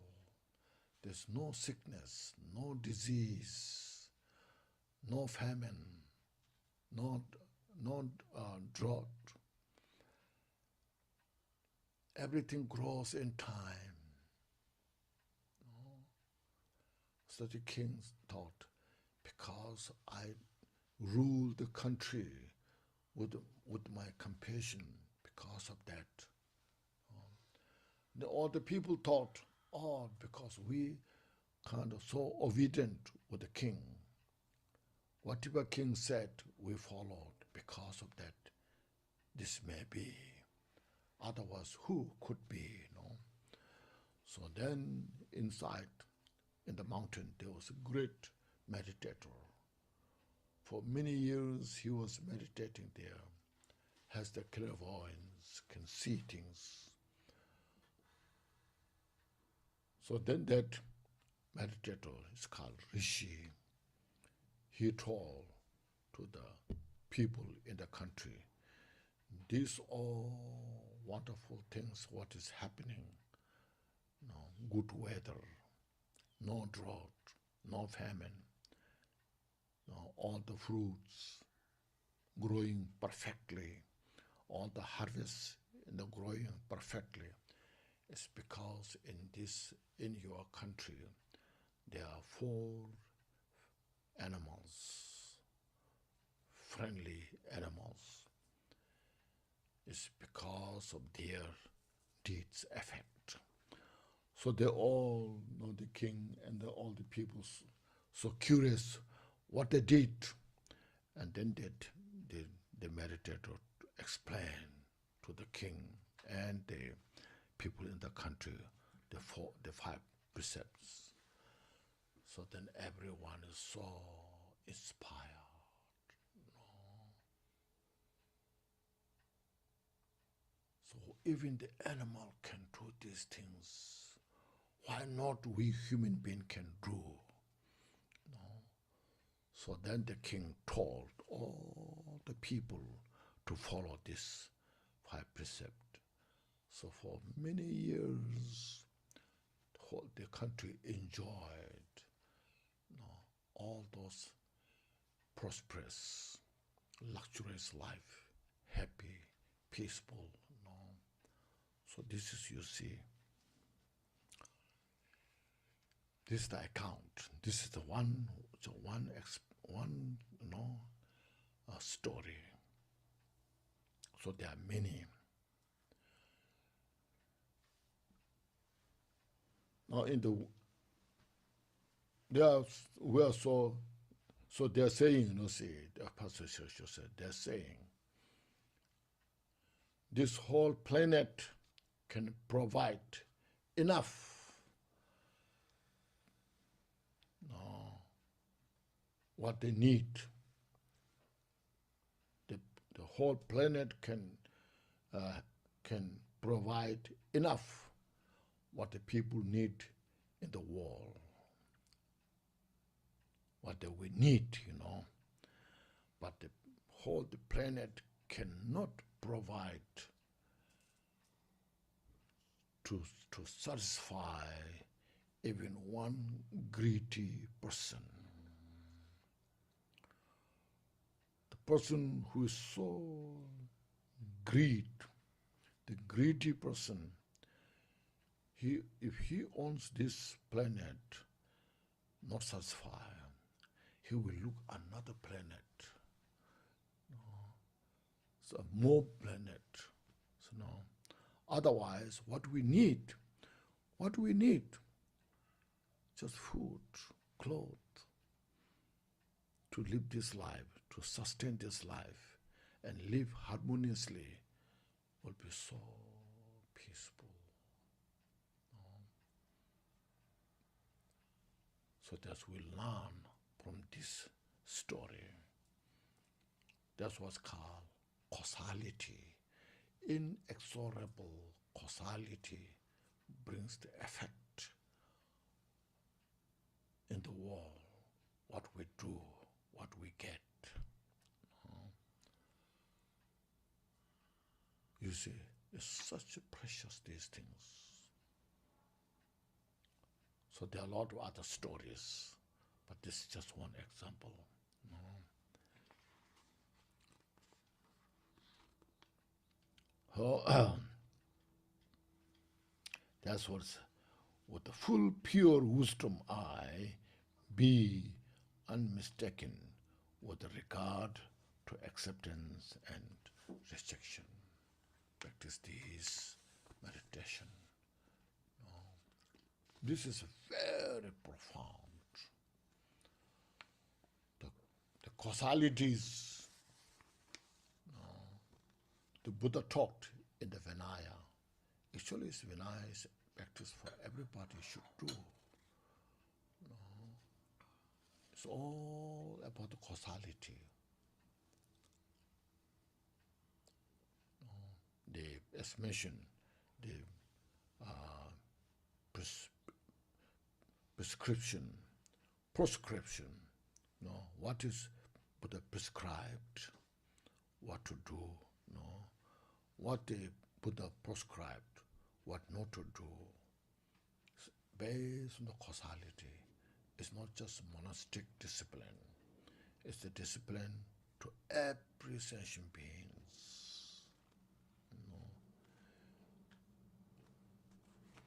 There's no sickness, no disease, no famine, no drought. Everything grows in time. So the king thought, because I rule the country with my compassion, because of that. All the people thought, oh, because we kind of so obedient with the king. Whatever king said, we followed. Because of that, this may be. Otherwise, who could be, So then inside, in the mountain, there was a great meditator. For many years, he was meditating there, has the clairvoyance, can see things. So then that meditator is called Rishi. He told to the people in the country, these all wonderful things, what is happening, good weather, no drought, no famine, all the fruits growing perfectly, all the harvests growing perfectly. It's because in your country, there are 4 animals, friendly animals. It's because of their deeds effect. So they all know the king and all the people so curious what they did. And then the meditator explained to the king and the people in the country the 5 precepts. So then everyone is so inspired. So even the animal can do these things. Why not we human beings can do? So then the king told all the people to follow this 5 precepts. So for many years, the country enjoyed all those prosperous, luxurious life, happy, peaceful. So this is, you see, this is the account. This is the one story. So there are many. Now so they're saying, the Pastor Church said, they're saying, this whole planet can provide enough what they need. The whole planet can provide enough what the people need in the world, what they will need, But the planet cannot provide to satisfy even one greedy person. The person who is so the greedy person, if he owns this planet, not satisfied, he will look another planet, so more planet. So Otherwise, what we need, just food, clothes, to live this life, to sustain this life, and live harmoniously will be so peaceful. So that we learn from this story. That's what's called causality. Inexorable causality brings the effect in the world. What we do, what we get. You see, it's such precious, these things. So there are a lot of other stories, but this is just one example. That's what's with the full pure wisdom eye, be unmistaken with regard to acceptance and rejection. Practice this meditation. This is very profound. The causalities the Buddha taught in the Vinaya, actually it's Vinaya is practice for everybody should do. It's all about the causality. As mentioned, the prescription, what is Buddha prescribed, what to do, what the Buddha prescribed, what not to do, based on the causality. It's not just monastic discipline, it's the discipline to every sentient beings.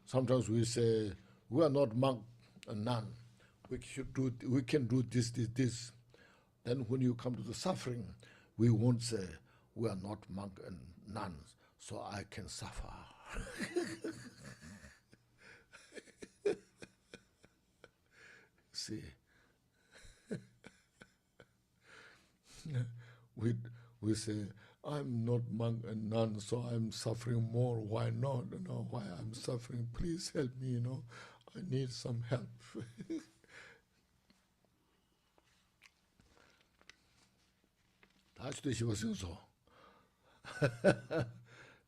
Sometimes we say, we are not monk and nun. We can do this. Then when you come to the suffering, we won't say, we are not monk and nuns, so I can suffer. See, we say, I'm not monk and nun, so I'm suffering more. Why not? Why I'm suffering? Please help me. I need some help.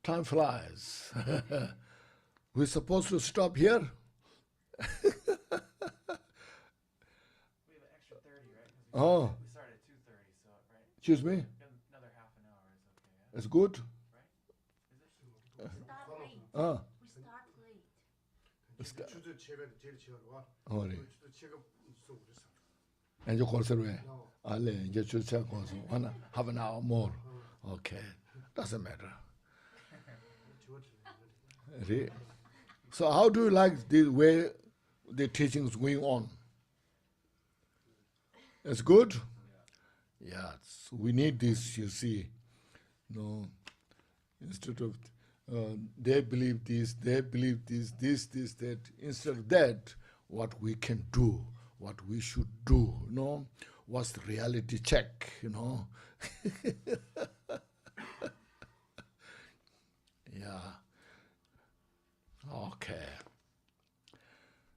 Time flies. We're supposed to stop here? We have an extra 30, right? We started at 2:30, so, right? Excuse me? Another half an hour is okay, yeah? That's good? Right? Is it? We start late. 아, We start late. 주도 제가 제일 지어와. 어리. 주도 제가 쏘고 그랬어. 이제 걸스로 해. 알레, 이제 주차 걸스. Have an hour more. Okay. Doesn't matter. So how do you like the way the teaching is going on? It's good? Yes. We need this, you see. Instead of they believe this, that. Instead of that, what we can do, what we should do, what's the reality check, Yeah. Okay.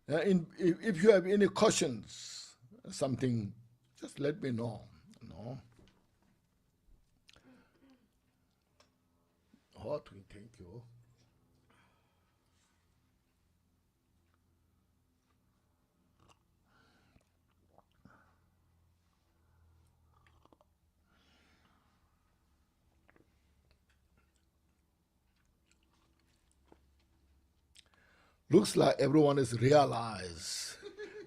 If you have any questions, something, just let me know. Thank you. Looks like everyone is realized.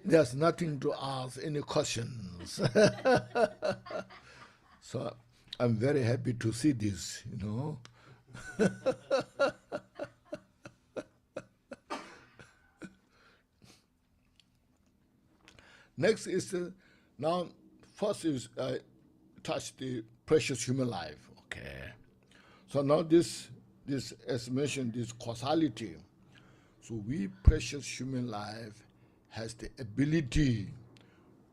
There's nothing to ask, any questions. So I'm very happy to see this, Next is, now first is touch the precious human life, okay. So now this this, as mentioned, this causality. So we, precious human life, has the ability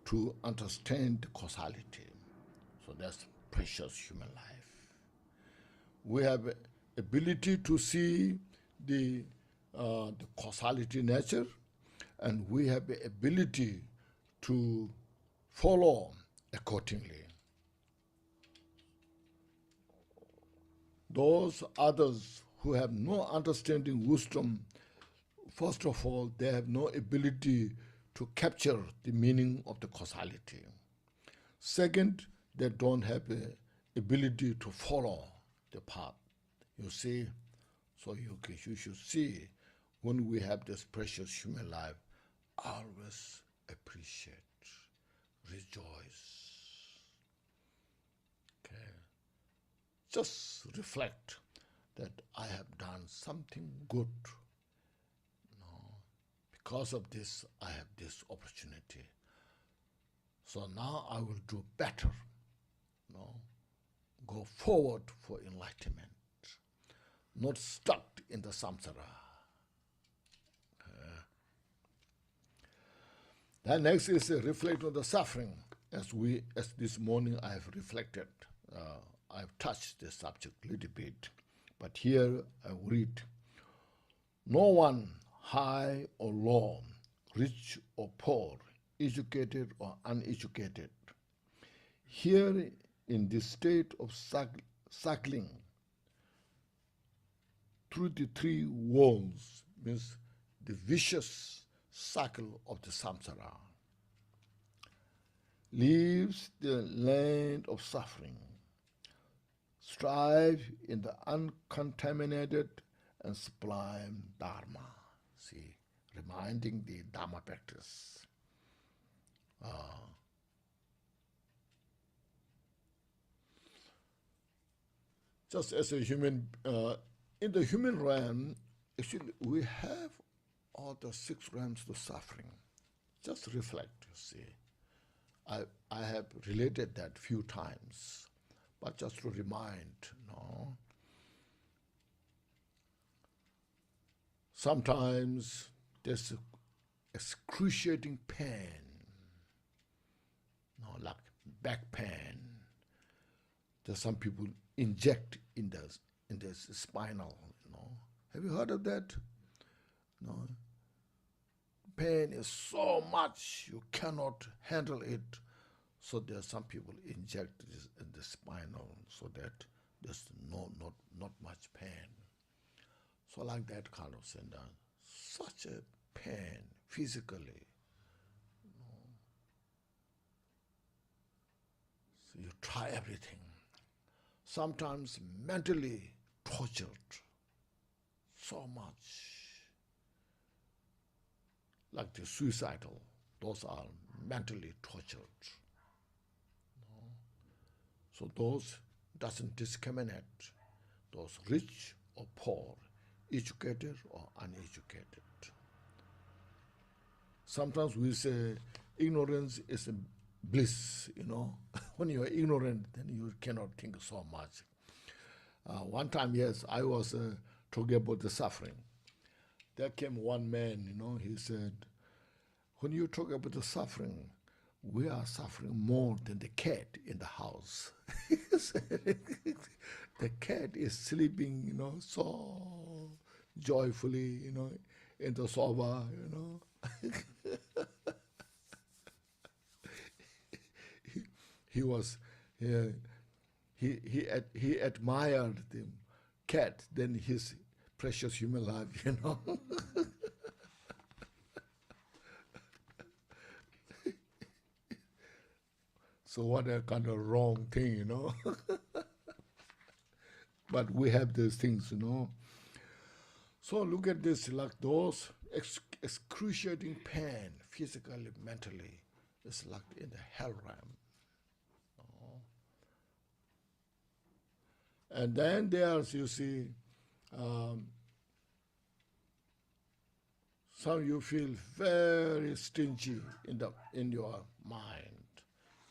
to understand the causality. So that's precious human life. We have ability to see the causality nature, and we have the ability to follow accordingly. Those others who have no understanding wisdom, first of all, they have no ability to capture the meaning of the causality. Second, they don't have the ability to follow the path. You see, so you should see, when we have this precious human life, always appreciate, rejoice. Okay, just reflect that I have done something good. Because of this, I have this opportunity. So now I will do better. Go forward for enlightenment, not stuck in the samsara. Then next is reflect on the suffering. As this morning I have reflected, I have touched the subject a little bit, but here I read, no one, high or low, rich or poor, educated or uneducated, here in this state of cycling through the three worlds, means the vicious cycle of the samsara, leaves the land of suffering, strive in the uncontaminated and sublime Dharma. See, reminding the Dharma practice. Just as a human, in the human realm, actually we have all the 6 realms of suffering. Just reflect, see. I have related that few times, but just to remind, sometimes there's excruciating pain, like back pain. There's some people inject in the spinal, Have you heard of that? No. Pain is so much you cannot handle it. So there are some people inject this in the spinal so that there's not much pain. So like that kind of thing, such a pain physically. So you try everything. Sometimes mentally tortured so much. Like the suicidal, those are mentally tortured. So those doesn't discriminate, those rich or poor, educated or uneducated. Sometimes we say ignorance is a bliss, When you are ignorant, then you cannot think so much. One time, yes, I was talking about the suffering. There came one man, he said, when you talk about the suffering, we are suffering more than the cat in the house. The cat is sleeping, so joyfully, in the sofa, He was, he admired the cat than his precious human life, So what a kind of wrong thing, But we have these things, So look at this, like those excruciating pain, physically, mentally, it's like in the hell realm. And then there's, you see, some you feel very stingy in your mind.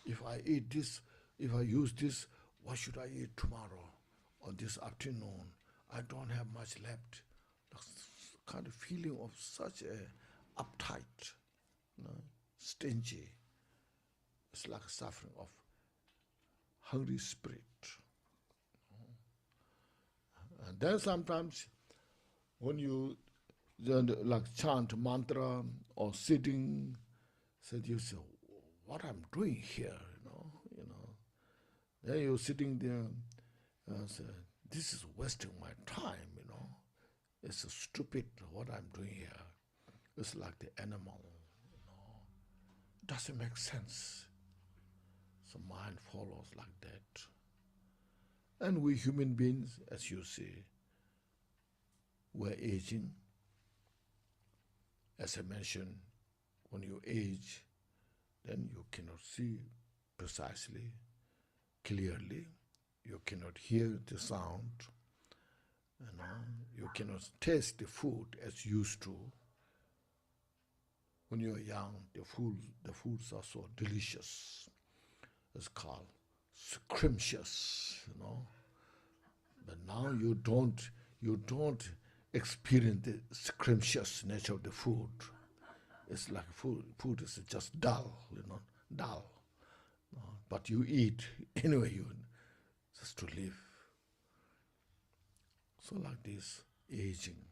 If I eat this, if I use this, what should I eat tomorrow or this afternoon? I don't have much left. Kind of feeling of such a uptight, stingy. It's like a suffering of hungry spirit. And then sometimes when you like chant mantra or sitting, said you say, what I'm doing here, you know. Then you're sitting there and say, this is wasting my time, It's so stupid what I'm doing here. It's like the animal, Doesn't make sense. So mind follows like that. And we human beings, as you see, we're aging. As I mentioned, when you age, then you cannot see precisely, clearly. You cannot hear the sound. You cannot taste the food as used to. When you're young, the foods are so delicious. It's called scrumptious, But now you don't experience the scrumptious nature of the food. It's like food is just dull, dull. But you eat anyway, just to live. So like this, aging,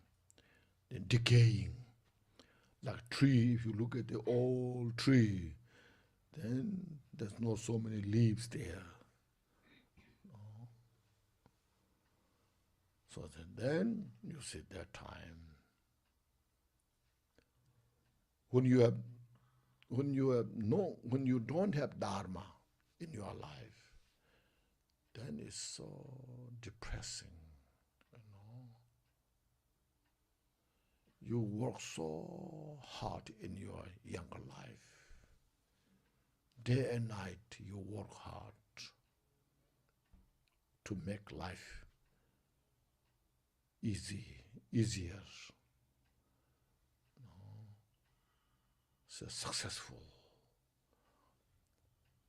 then decaying. Like tree, if you look at the old tree, then there's not so many leaves there. So then you see that time when you don't have dharma in your life, then it's so depressing. You work so hard in your younger life. Day and night you work hard to make life easier, so successful.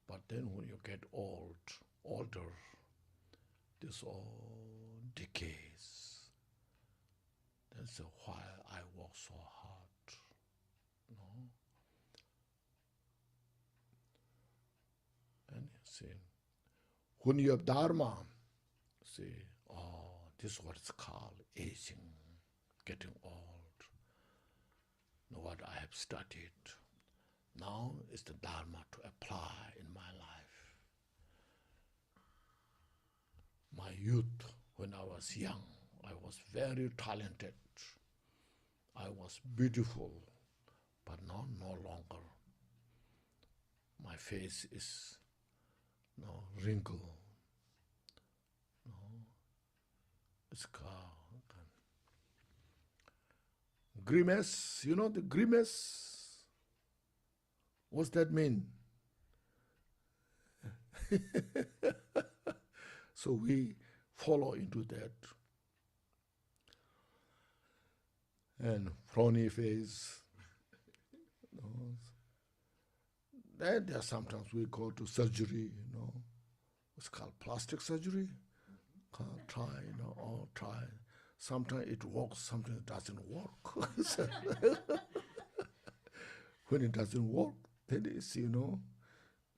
But then when you get older, this all decays. That's why I work so hard, And you see, when you have dharma, see, this is what it's called aging, getting old. Know what I have studied. Now is the dharma to apply in my life. My youth, when I was young, I was very talented. I was beautiful, but now no longer. My face is wrinkled. It's called grimace. You know the grimace? What's that mean? So we follow into that. And frowny face. Then there sometimes we go to surgery, It's called plastic surgery. Try. Sometimes it works, sometimes it doesn't work. When it doesn't work, then it's,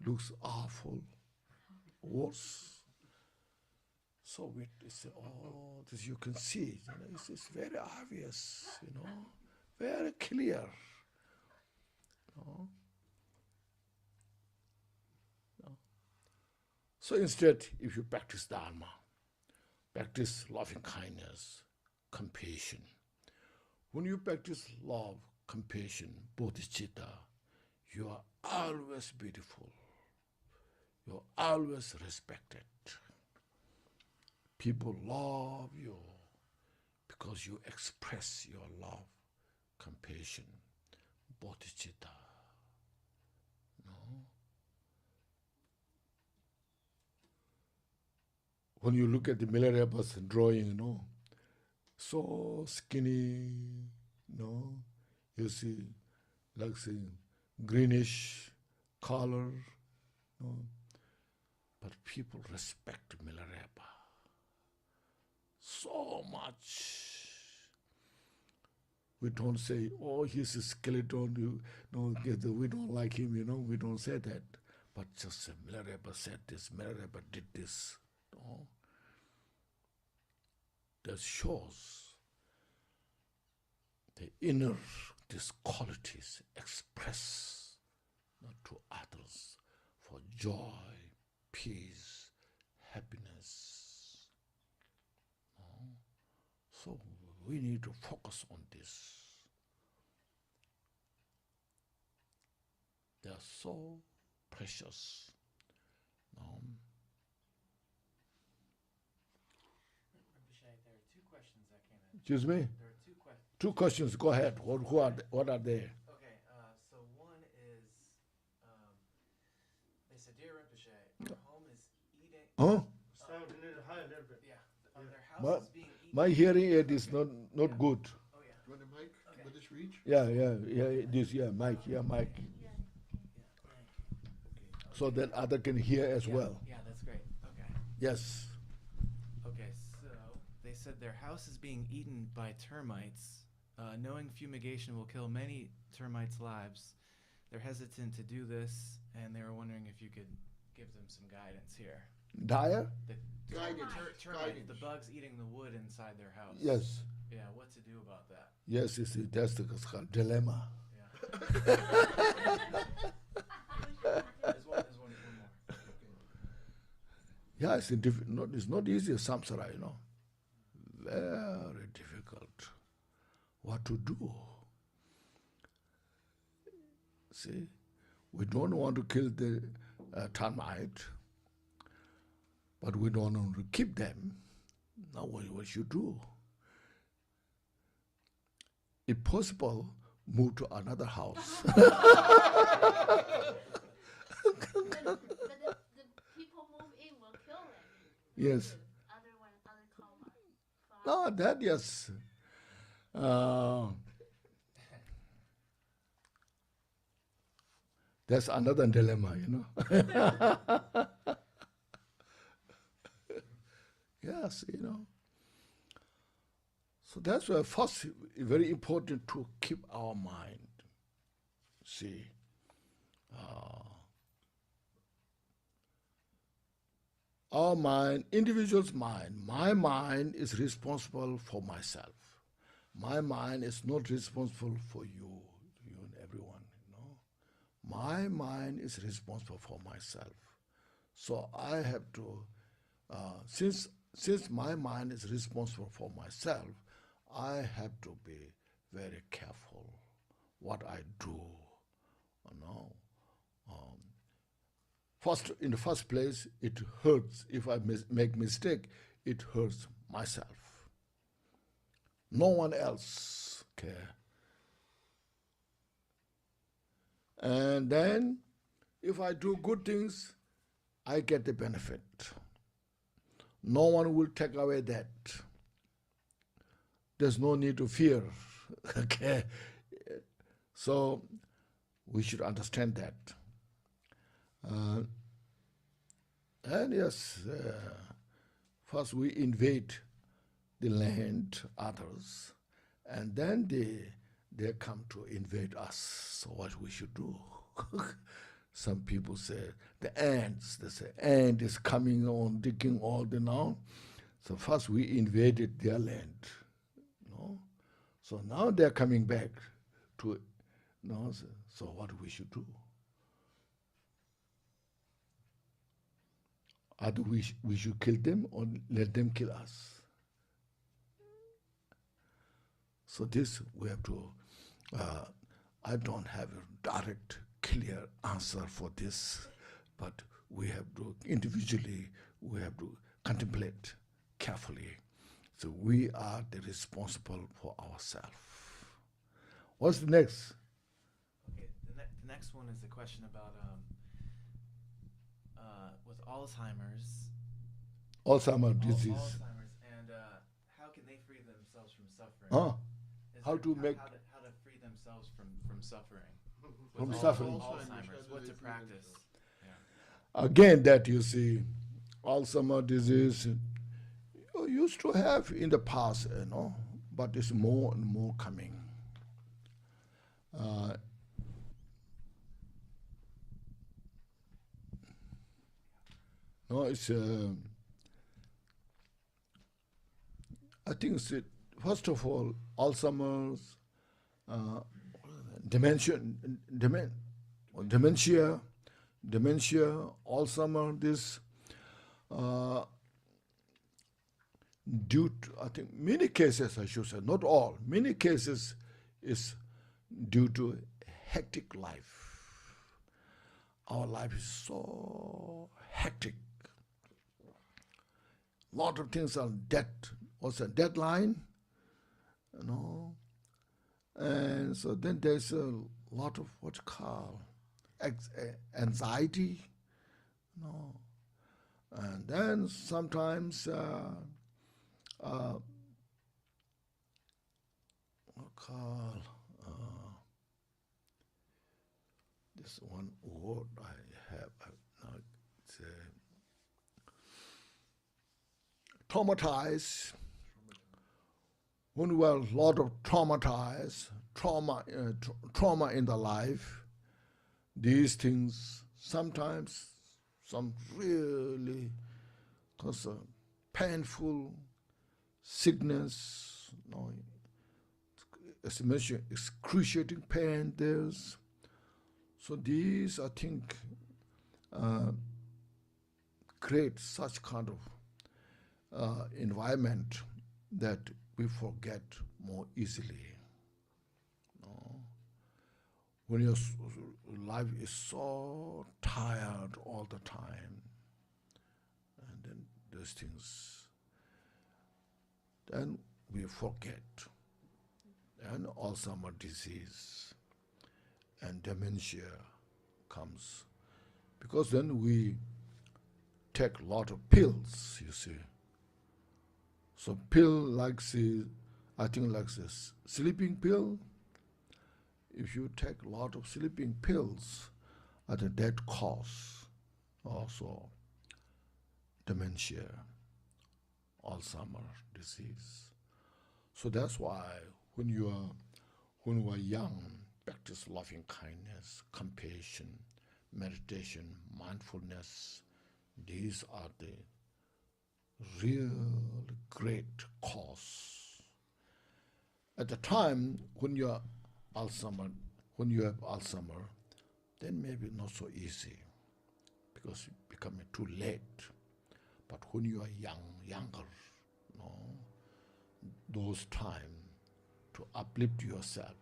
looks awful, worse. So we say, this you can see, it's very obvious, very clear. So instead, if you practice Dharma, practice loving kindness, compassion. When you practice love, compassion, bodhicitta, you are always beautiful. You're always respected. People love you because you express your love, compassion, bodhicitta. When you look at the Milarepa's drawing, so skinny, you see, like say, greenish color, but people respect Milarepa. So so much. We don't say, oh, he's a skeleton, we don't like him, we don't say that. But just Milarepa said this, Milarepa did this. That shows the inner, these qualities express not to others for joy, peace, happiness. So we need to focus on this. They are so precious. Rinpoche, there are two questions that came in. Excuse me? There are two questions. Two questions. Go ahead. What are they? Okay, so one is, they said, Dear Rinpoche, our home is eating. Huh? Sound a little high a little bit. Yeah, their house is being eaten. My hearing aid is not good. Oh yeah. You want a mic? Okay. Will this reach? Yeah, mic. So that other can hear as well. Yeah, that's great. Okay. Yes. Okay, so they said their house is being eaten by termites. Knowing fumigation will kill many termites' lives, they're hesitant to do this, and they were wondering if you could give them some guidance here. Dire? The Guidance. termites, the bugs eating the wood inside their house. Yes. Yeah, what to do about that? Yes, that's the dilemma. Yeah. There's one more. Yeah, it's not easy, samsara, Very difficult. What to do? See, we don't want to kill the termite, but we don't want to keep them. Now what should do? If possible, move to another house. But the people move in will kill them. Yes. Other karma. No, that yes. That's another dilemma, Yes, So that's why first, very important to keep our mind. See, our mind, individual's mind, my mind is responsible for myself. My mind is not responsible for you and everyone, My mind is responsible for myself. So I have to, since my mind is responsible for myself, I have to be very careful what I do. First, in the first place, it hurts. If I make mistake, it hurts myself. No one else care. And then, if I do good things, I get the benefit. No one will take away that. There's no need to fear. Okay? So, we should understand that. And yes, first we invade the land, others, and then they come to invade us. So what we should do? Some people say the ants. They say ant is coming on, digging all the now. So first we invaded their land, So now they're coming back to, So what we should do? Either we should kill them or let them kill us. So this we have to, I don't have a direct, clear answer for this, but we have to, individually, we have to contemplate carefully. So we are the responsible for ourselves. What's the next? Okay, the next one is the question about with Alzheimer's. Alzheimer's disease. Alzheimer's, and how can they free themselves from suffering? How to make how to free themselves from suffering? From With suffering. Alzheimer's, what to practice? Yeah. Again, that you see, Alzheimer's disease, used to have in the past, but it's more and more coming. No, it's. I think it's first of all Alzheimer's, dementia, Alzheimer. This due to, I think many cases, I should say, not all, many cases is due to hectic life. Our life is so hectic. A lot of things are what's a deadline, and so then there's a lot of what you call anxiety, and then sometimes this one word I have now, it's traumatized. When we are a lot of traumatized, trauma in the life, these things sometimes some really cause a painful sickness, excruciating pain. There's so these I think create such kind of environment that we forget more easily. When your life is so tired all the time, and then those things, then we forget. And Alzheimer's disease and dementia comes. Because then we take a lot of pills, you see. So pill like I think like this sleeping pill. If you take a lot of sleeping pills, that cause also dementia, Alzheimer's disease. So that's why when we are young, practice loving kindness, compassion, meditation, mindfulness. These are the real great cause. At the time when you have Alzheimer, then maybe not so easy because it's becoming too late. But when you are younger, those time to uplift yourself,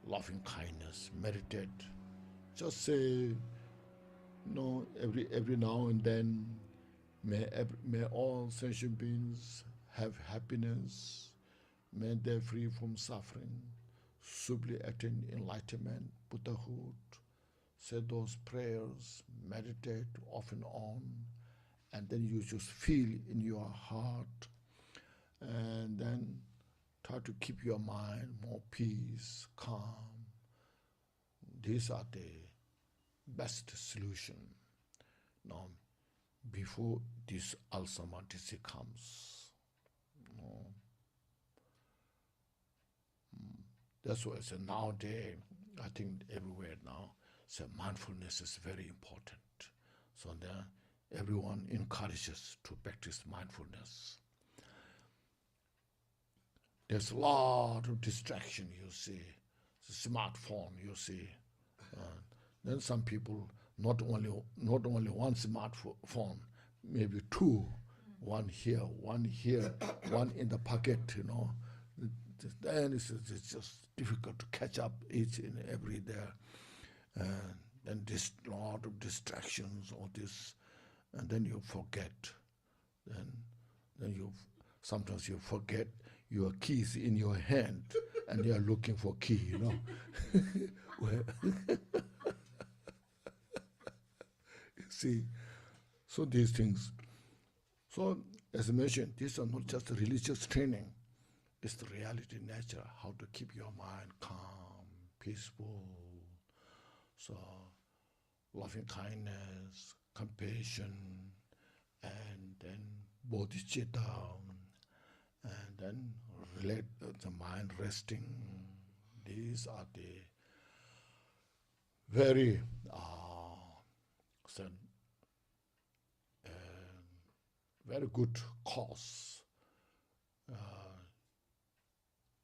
loving kindness, meditate. Just say, every now and then, may all sentient beings have happiness, may they free from suffering, subtly attain enlightenment, Buddhahood. Say those prayers, meditate off and on, and then you just feel in your heart, and then try to keep your mind more peace, calm. These are the best solution. Now, before this Alzheimer's disease comes. That's why I say nowadays, I think everywhere now, mindfulness is very important. So everyone encourages to practice mindfulness. There's a lot of distraction, you see. Smartphone, you see. Then some people, not only one smartphone, maybe two, one here, one in the pocket, Then it's just difficult to catch up each and every there. Then this lot of distractions, all this, and then you forget. Then sometimes you forget your keys in your hand, and you are looking for key, See, so these things. So as I mentioned, these are not just religious training. It's the reality, nature, how to keep your mind calm, peaceful. So loving kindness, compassion, and then bodhicitta, and then relate the mind resting. These are the very said, very good cause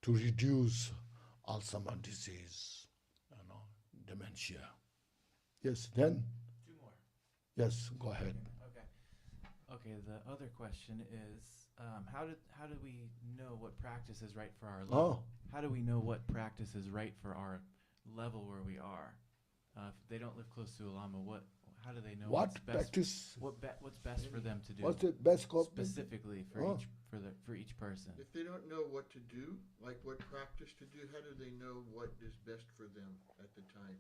to reduce Alzheimer's disease, dementia. Yes, then? Two more. Yes, go ahead. Okay, the other question is, how do we know what practice is right for our Oh. level? How do we know what practice is right for our level where we are? If they don't live close to a lama, how do they know what's What best? practice? What's best for them to do? What's the best call? Specifically for each person? If they don't know what to do, like what practice to do, how do they know what is best for them at the time?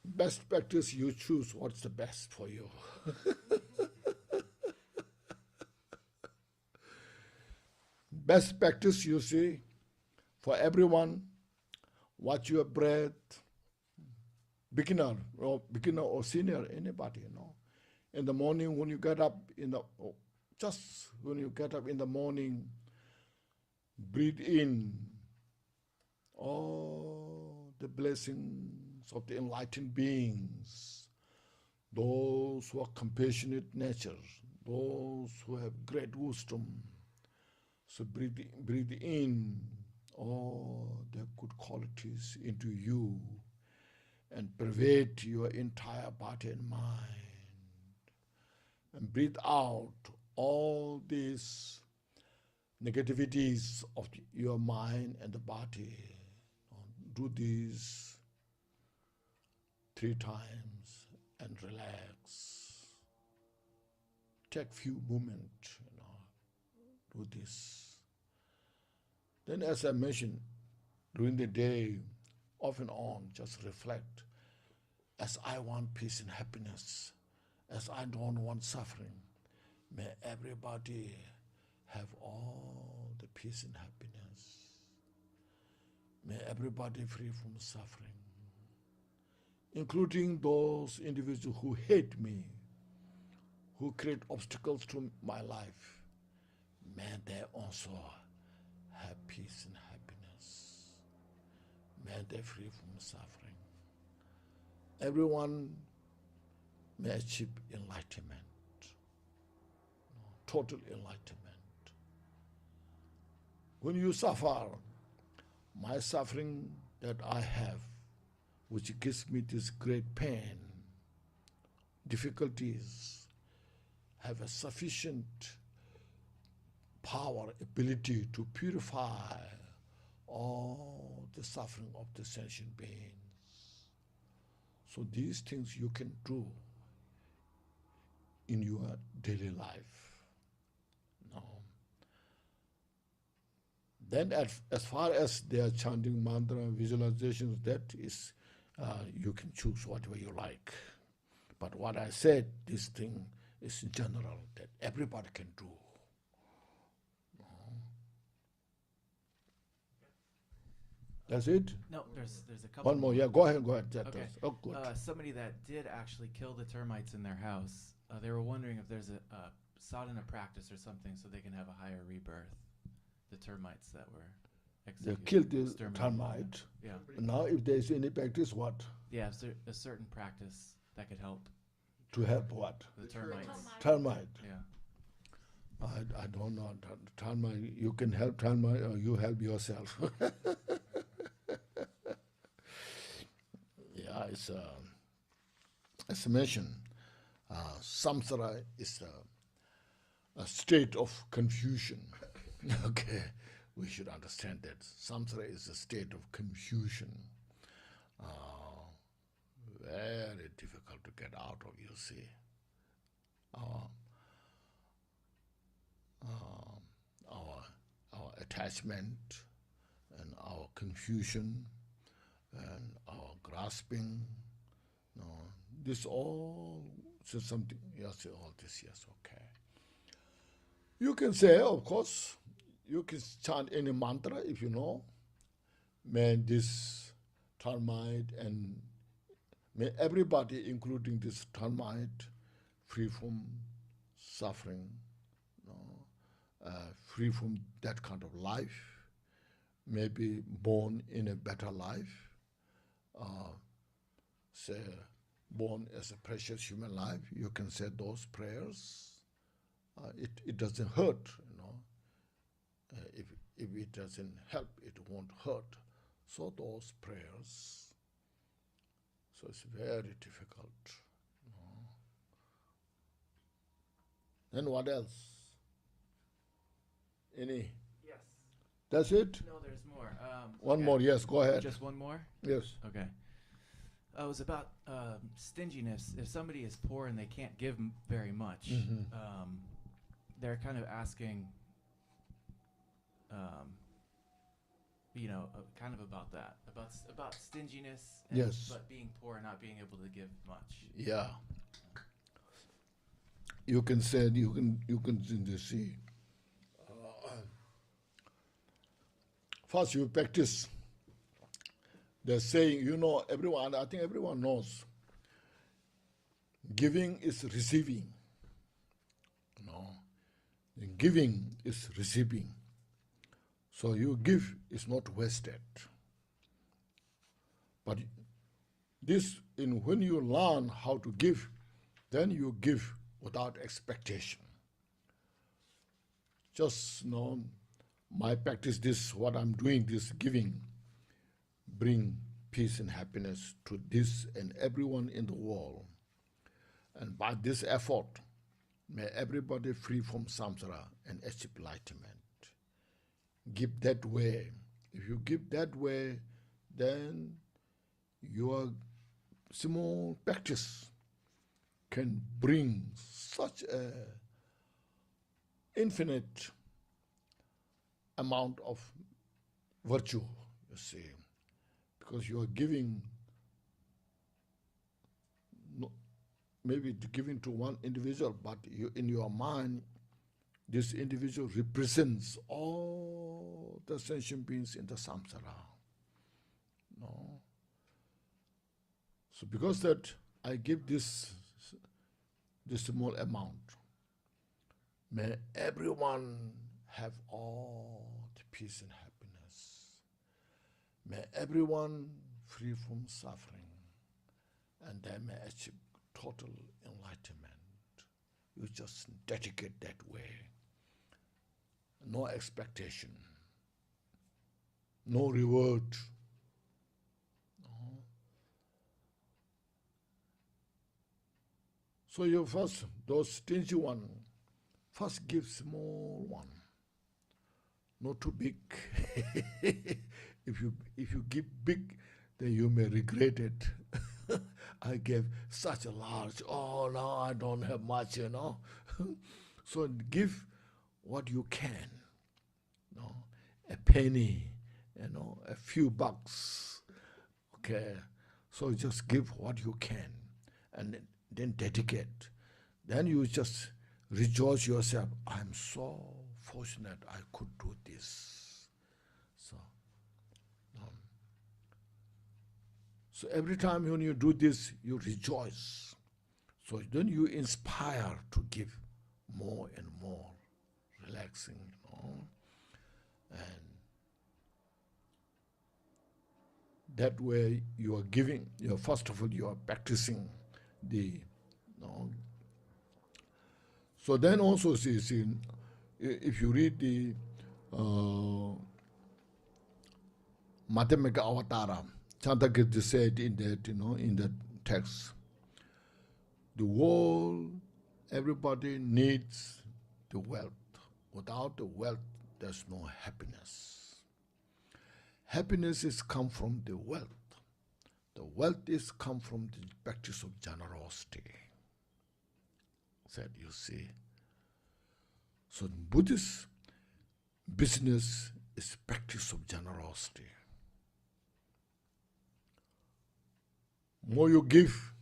Best practice, you choose what's the best for you. Best practice, you see, for everyone, watch your breath. Beginner or senior, anybody, In the morning when you get up just when you get up in the morning, breathe in all the blessings of the enlightened beings, those who are compassionate nature, those who have great wisdom. So breathe in all their good qualities into you and pervade your entire body and mind. And breathe out all these negativities of your mind and the body. Do this 3 times and relax. Take few moments, do this. Then as I mentioned, during the day, off and on, just reflect. As I want peace and happiness, as I don't want suffering, may everybody have all the peace and happiness. May everybody free from suffering, including those individuals who hate me, who create obstacles to my life. May they also have peace and happiness. May they free from suffering. Everyone may achieve enlightenment, total enlightenment. When you suffer, my suffering that I have, which gives me this great pain, difficulties, have a sufficient power, ability to purify all the suffering of the sentient beings. So these things you can do in your daily life. No. Then as far as they are chanting mantra, visualizations, that is, you can choose whatever you like. But what I said, this thing is general, that everybody can do. That's it? No, there's a couple. One more, yeah, go ahead. Okay. Oh, good. Somebody that did actually kill the termites in their house, they were wondering if there's a sadhana practice or something so they can have a higher rebirth. The termites that were They executed. killed the exterminated. termite. Yeah. Now if there is any practice, what? Yeah, a certain practice that could help To help what? the termites. Termite. Yeah. I don't know. Termite, you can help termite or you help yourself. Yeah, it's as I mentioned, samsara is a state of confusion. Okay, we should understand that. Samsara is a state of confusion. Very difficult to get out of, you see. Our attachment and our confusion and our grasping, this all is something, yes, all this, yes, okay. You can say, of course, you can chant any mantra if you know. May this termite and may everybody, including this termite, free from suffering, free from that kind of life, maybe born in a better life, say born as a precious human life. You can say those prayers. It doesn't hurt, if it doesn't help, it won't hurt. So those prayers. So it's very difficult. Then what else? Any? Yes. That's it? No, there's more. One okay. more, yes, go ahead. Just one more? Yes. Okay. It was about stinginess. If somebody is poor and they can't give very much, they're kind of asking, kind of about that, about stinginess. And Yes. But being poor and not being able to give much. Yeah. You can say, you can see. First you practice. They're saying, everyone, I think everyone knows, giving is receiving. Giving is receiving. So you give is not wasted. But when you learn how to give, then you give without expectation. Just my practice, this, what I'm doing, this giving, bring peace and happiness to this and everyone in the world. And by this effort, may everybody free from samsara and achieve enlightenment. Give that way. If you give that way, then your small practice can bring such a infinite amount of virtue, you see, because you are giving, maybe giving to one individual, but in your mind, this individual represents all the sentient beings in the samsara. So because that I give this small amount, may everyone have all the peace and happiness. May everyone free from suffering, and they may achieve total enlightenment. You just dedicate that way. No expectation, no reward. So you first, those stingy one, first give small one, not too big. If you give big, then you may regret it. I gave such a large, oh no, I don't have much, So give what you can, a penny, a few bucks, okay. So just give what you can, and then dedicate. Then you just rejoice yourself. I'm so fortunate I could do this. So every time when you do this, you rejoice. So then you inspire to give more and more, relaxing, and that way you are giving. First of all, you are practicing the. So then also see, if you read the Madhyamaka Avatara, Chandakirti said in that, in that text, the world, everybody needs the wealth. Without the wealth, there's no happiness. Happiness is come from the wealth. The wealth is come from the practice of generosity. Said, you see. So in Buddhist business is practice of generosity. More you give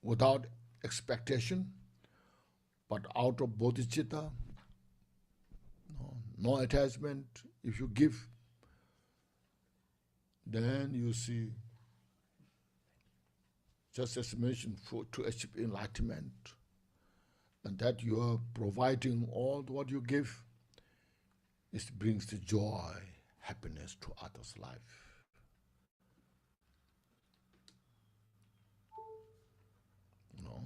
without expectation, but out of bodhicitta, no attachment. If you give, then you see, just as mentioned, to achieve enlightenment. and that you are providing all what you give, it brings the joy, happiness to others' life. You know?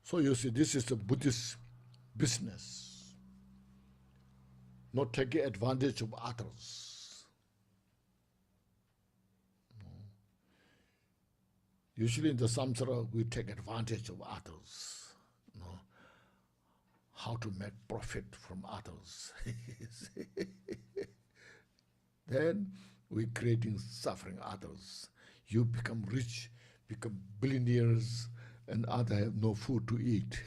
So you see, this is the Buddhist business, not taking advantage of others. Usually in the samsara, we take advantage of others. You know, how to make profit from others. Then we're creating suffering others. You become rich, become billionaires, and others have no food to eat.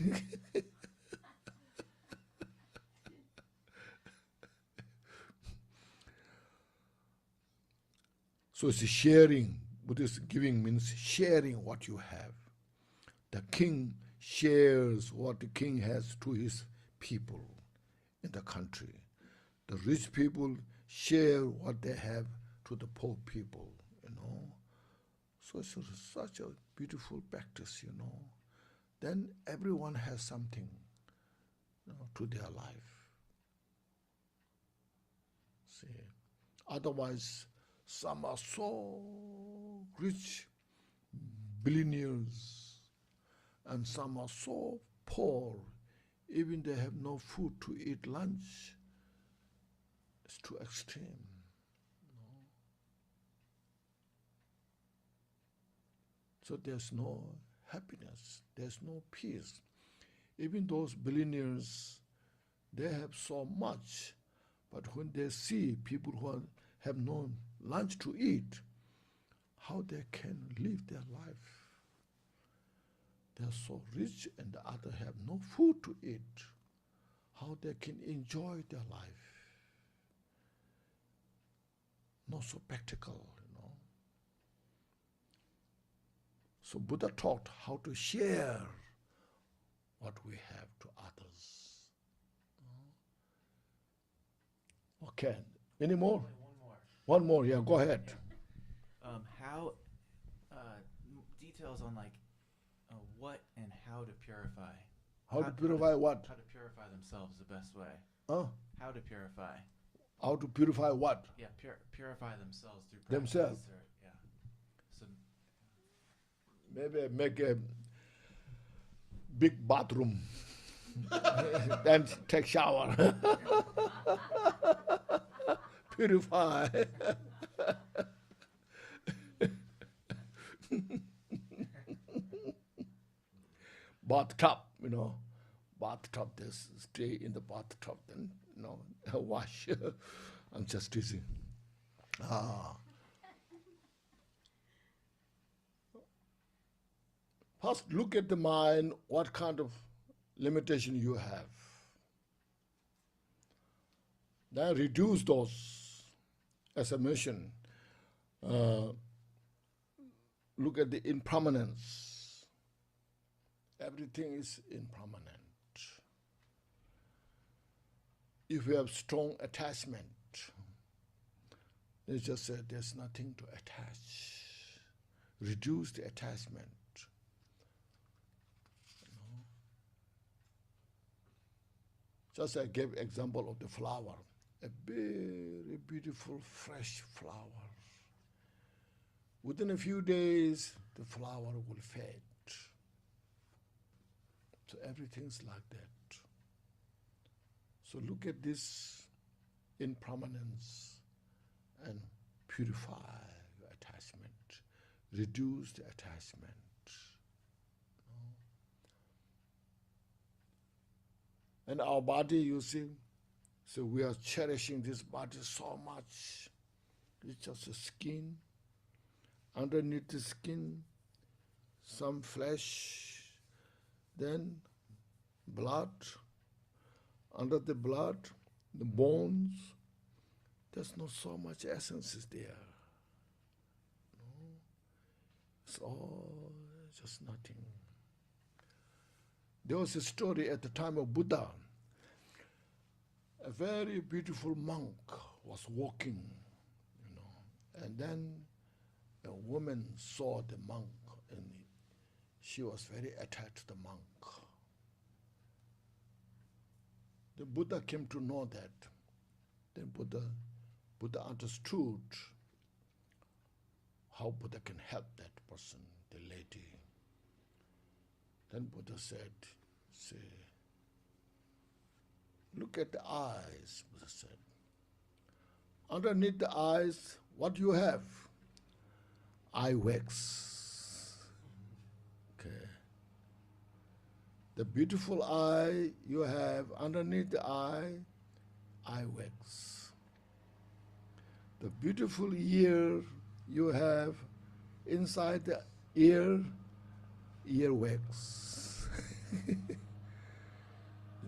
So it's sharing. Buddhist giving means sharing what you have. The king shares what the king has to his people in the country. The rich people share what they have to the poor people, you know. So it's such a beautiful practice, you know. Then everyone has something, you know, to their life. See, otherwise, some are so rich, billionaires, and some are so poor, even they have no food to eat lunch. It's too extreme. No? So there's no happiness, there's no peace. Even those billionaires, they have so much, but when they see people who have no lunch to eat, how they can live their life. They are so rich and the other have no food to eat. How they can enjoy their life. Not so practical, you know. So Buddha taught how to share what we have to others. Okay, any more? Only one more. One more, yeah, go ahead. How details on like what and how to purify. How to purify what? How to purify themselves the best way. Huh? How to purify. How to purify what? Yeah, purify themselves through Themselves. practice or, yeah. So Maybe make a big bathroom. Then take shower. Purify. Bathtub, you know. Bathtub, this stay in the bathtub, then, you know, wash. I'm just teasing. First, look at the mind, what kind of limitation you have. Then reduce those, as I mentioned. Look at the impermanence. Everything is impermanent. If you have strong attachment, they just say there's nothing to attach. Reduce the attachment. Just I gave example of the flower, a very beautiful fresh flower. Within a few days, the flower will fade. So everything's like that. So look at this impermanence and purify your attachment. Reduce the attachment. And our body, you see, so we are cherishing this body so much. It's just a skin. Underneath the skin, some flesh, then blood. Under the blood, the bones. There's not so much essence is there. No? It's all just nothing. There was a story at the time of Buddha. A very beautiful monk was walking, you know, and then a woman saw the monk and she was very attached to the monk. the Buddha came to know that. Then Buddha understood how Buddha can help that person, the lady. Then Buddha said, say, look at the eyes, Buddha said. Underneath the eyes, what you have? Eye wax. Okay. The beautiful eye you have underneath the eye wax. The beautiful ear you have inside the ear wax. The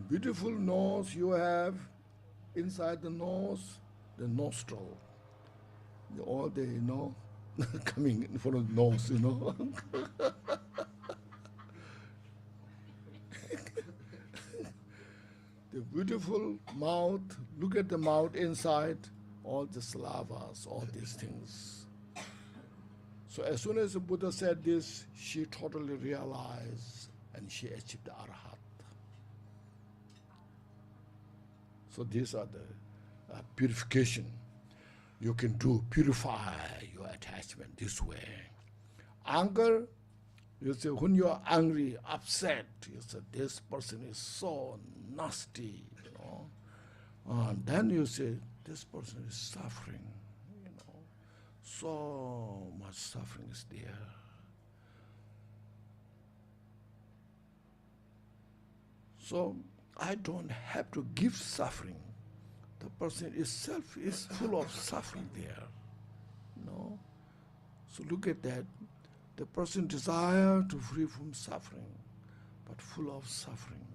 beautiful nose you have inside the nose, the nostril. All the, coming in front of the nose, The beautiful mouth, look at the mouth inside, all the slavas, all these things. So as soon as the Buddha said this, she totally realized and she achieved the Arhat. So these are the purification. You can purify your attachment this way. Anger, you say, when you are angry, upset, you say, this person is so nasty, And then you say, this person is suffering, So much suffering is there. So I don't have to give suffering. The person itself is full of suffering there. So look at that. The person desire to free from suffering, but full of suffering.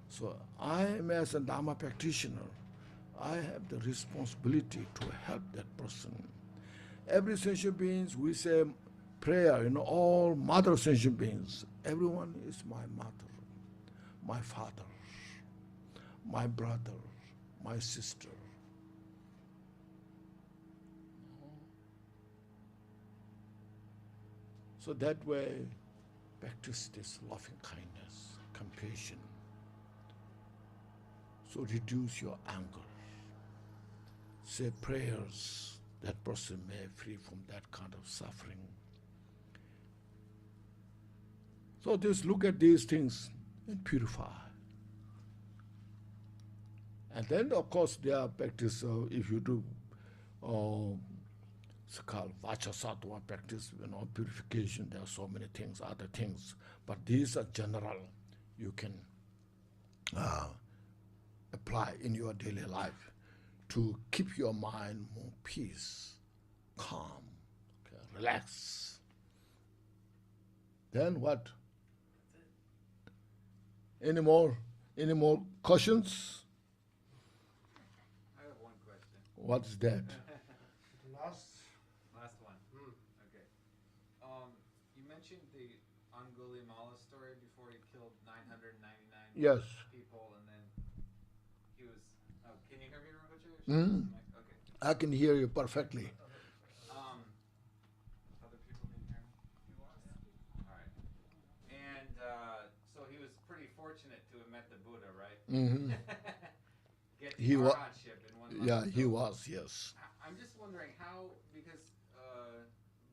So I am, as a Dharma practitioner, I have the responsibility to help that person. Every sentient beings, we say prayer, all mother sentient beings. Everyone is my mother, my father, my brother, my sister. So that way, practice this loving kindness, compassion. So reduce your anger. Say prayers that person may free from that kind of suffering. So just look at these things and purify. And then, of course, there are practice, if you do, it's called Vachasattva practice, purification. There are so many things, other things. But these are general. You can apply in your daily life to keep your mind more peace, calm, relax. Then what? Any more questions? I have one question. What is that? Last one. Okay. You mentioned the Angulimala story before he killed 999 Yes. people, and then he was. Oh, can you hear me, Rinpoche? Okay. I can hear you perfectly. Other people didn't hear me? All right. And so he was pretty fortunate to have met the Buddha, right? Mm-hmm. Get He the wa- arhatship in one life. Yeah, he So was, yes. I'm just wondering how, because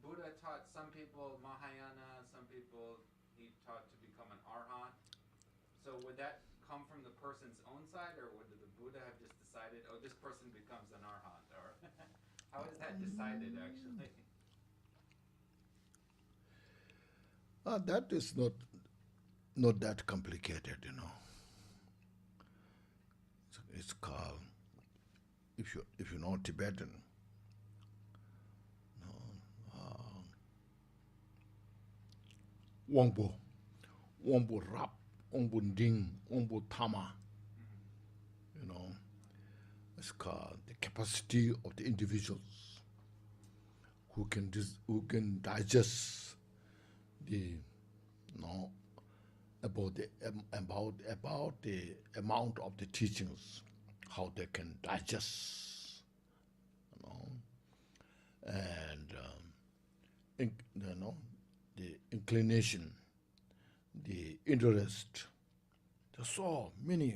Buddha taught some people Mahayana, some people he taught to become an arhat. So would that come from the person's own side, or would the Buddha have just decided, oh, this person becomes an arhat, or how is that decided actually? That is not that complicated, It's called, if you know Tibetan, Wangpo Rap, Wangpo Ding, Wangpo Tama. It's called the capacity of the individuals who can digest the about the amount of the teachings, how they can digest, and the inclination, the interest. There's so many,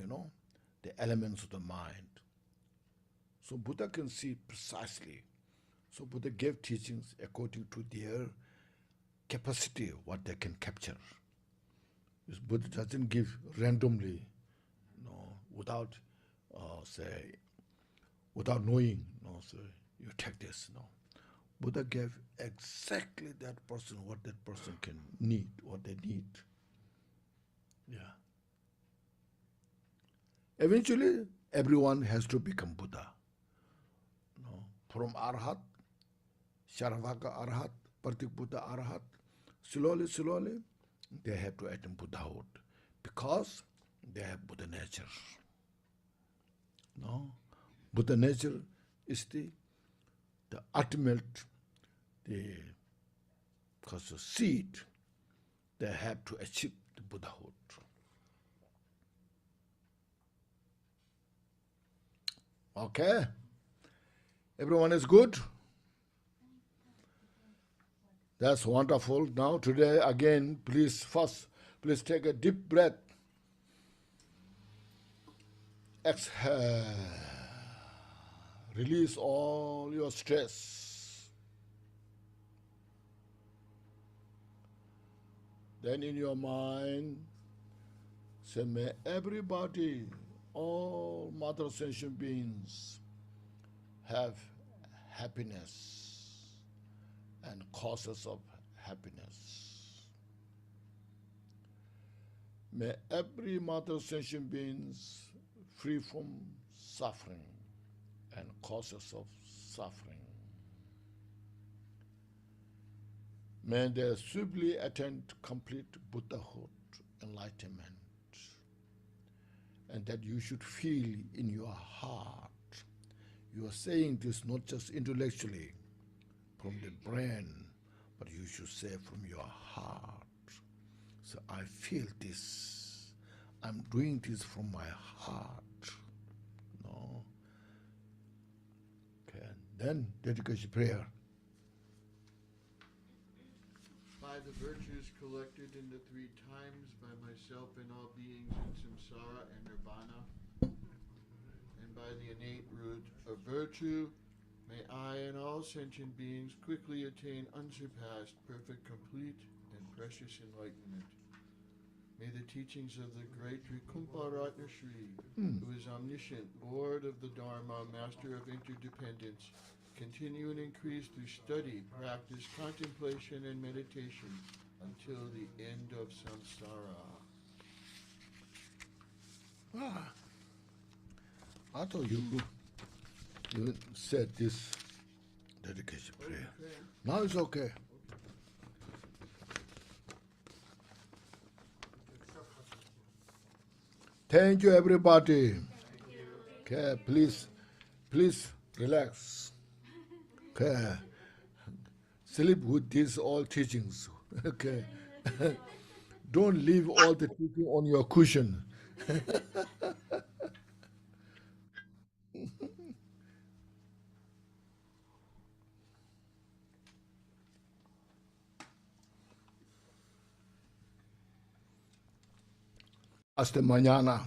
the elements of the mind. So Buddha can see precisely. So Buddha gave teachings according to their capacity, what they can capture. This Buddha doesn't give randomly, without, without knowing, so you take this, Buddha gave exactly that person what that person can need, what they need. Yeah. Eventually, everyone has to become Buddha. From Arhat, Sharavaka Arhat, Partik Buddha Arhat, slowly, they have to attain Buddhahood because they have Buddha nature. Buddha nature is the ultimate, because the seed, they have to achieve the Buddhahood. Okay? Everyone is good? That's wonderful. Now, today, again, please take a deep breath. Exhale. Release all your stress. Then in your mind, say, may everybody, all Mother Sentient beings, have happiness and causes of happiness. May every Mother Sentient beings free from suffering and causes of suffering. May they swiftly attain complete Buddhahood, enlightenment, and that you should feel in your heart. You are saying this not just intellectually, from the brain, but you should say from your heart. So I feel this. I'm doing this from my heart. Okay, then dedication prayer. By the virtues collected in the 3 times, by myself and all beings in samsara and nirvana, and by the innate root of virtue, may I and all sentient beings quickly attain unsurpassed, perfect, complete, and precious enlightenment. May the teachings of the great Rikumpa Ratna Shri, who is omniscient, Lord of the Dharma, Master of interdependence, continue and increase through study, practice, contemplation, and meditation until the end of samsara. I thought you said this dedication prayer. Okay. Now it's okay. Thank you, everybody. Okay, please relax. Okay, sleep with these all teachings. Okay, don't leave all the teaching on your cushion. Hasta mañana.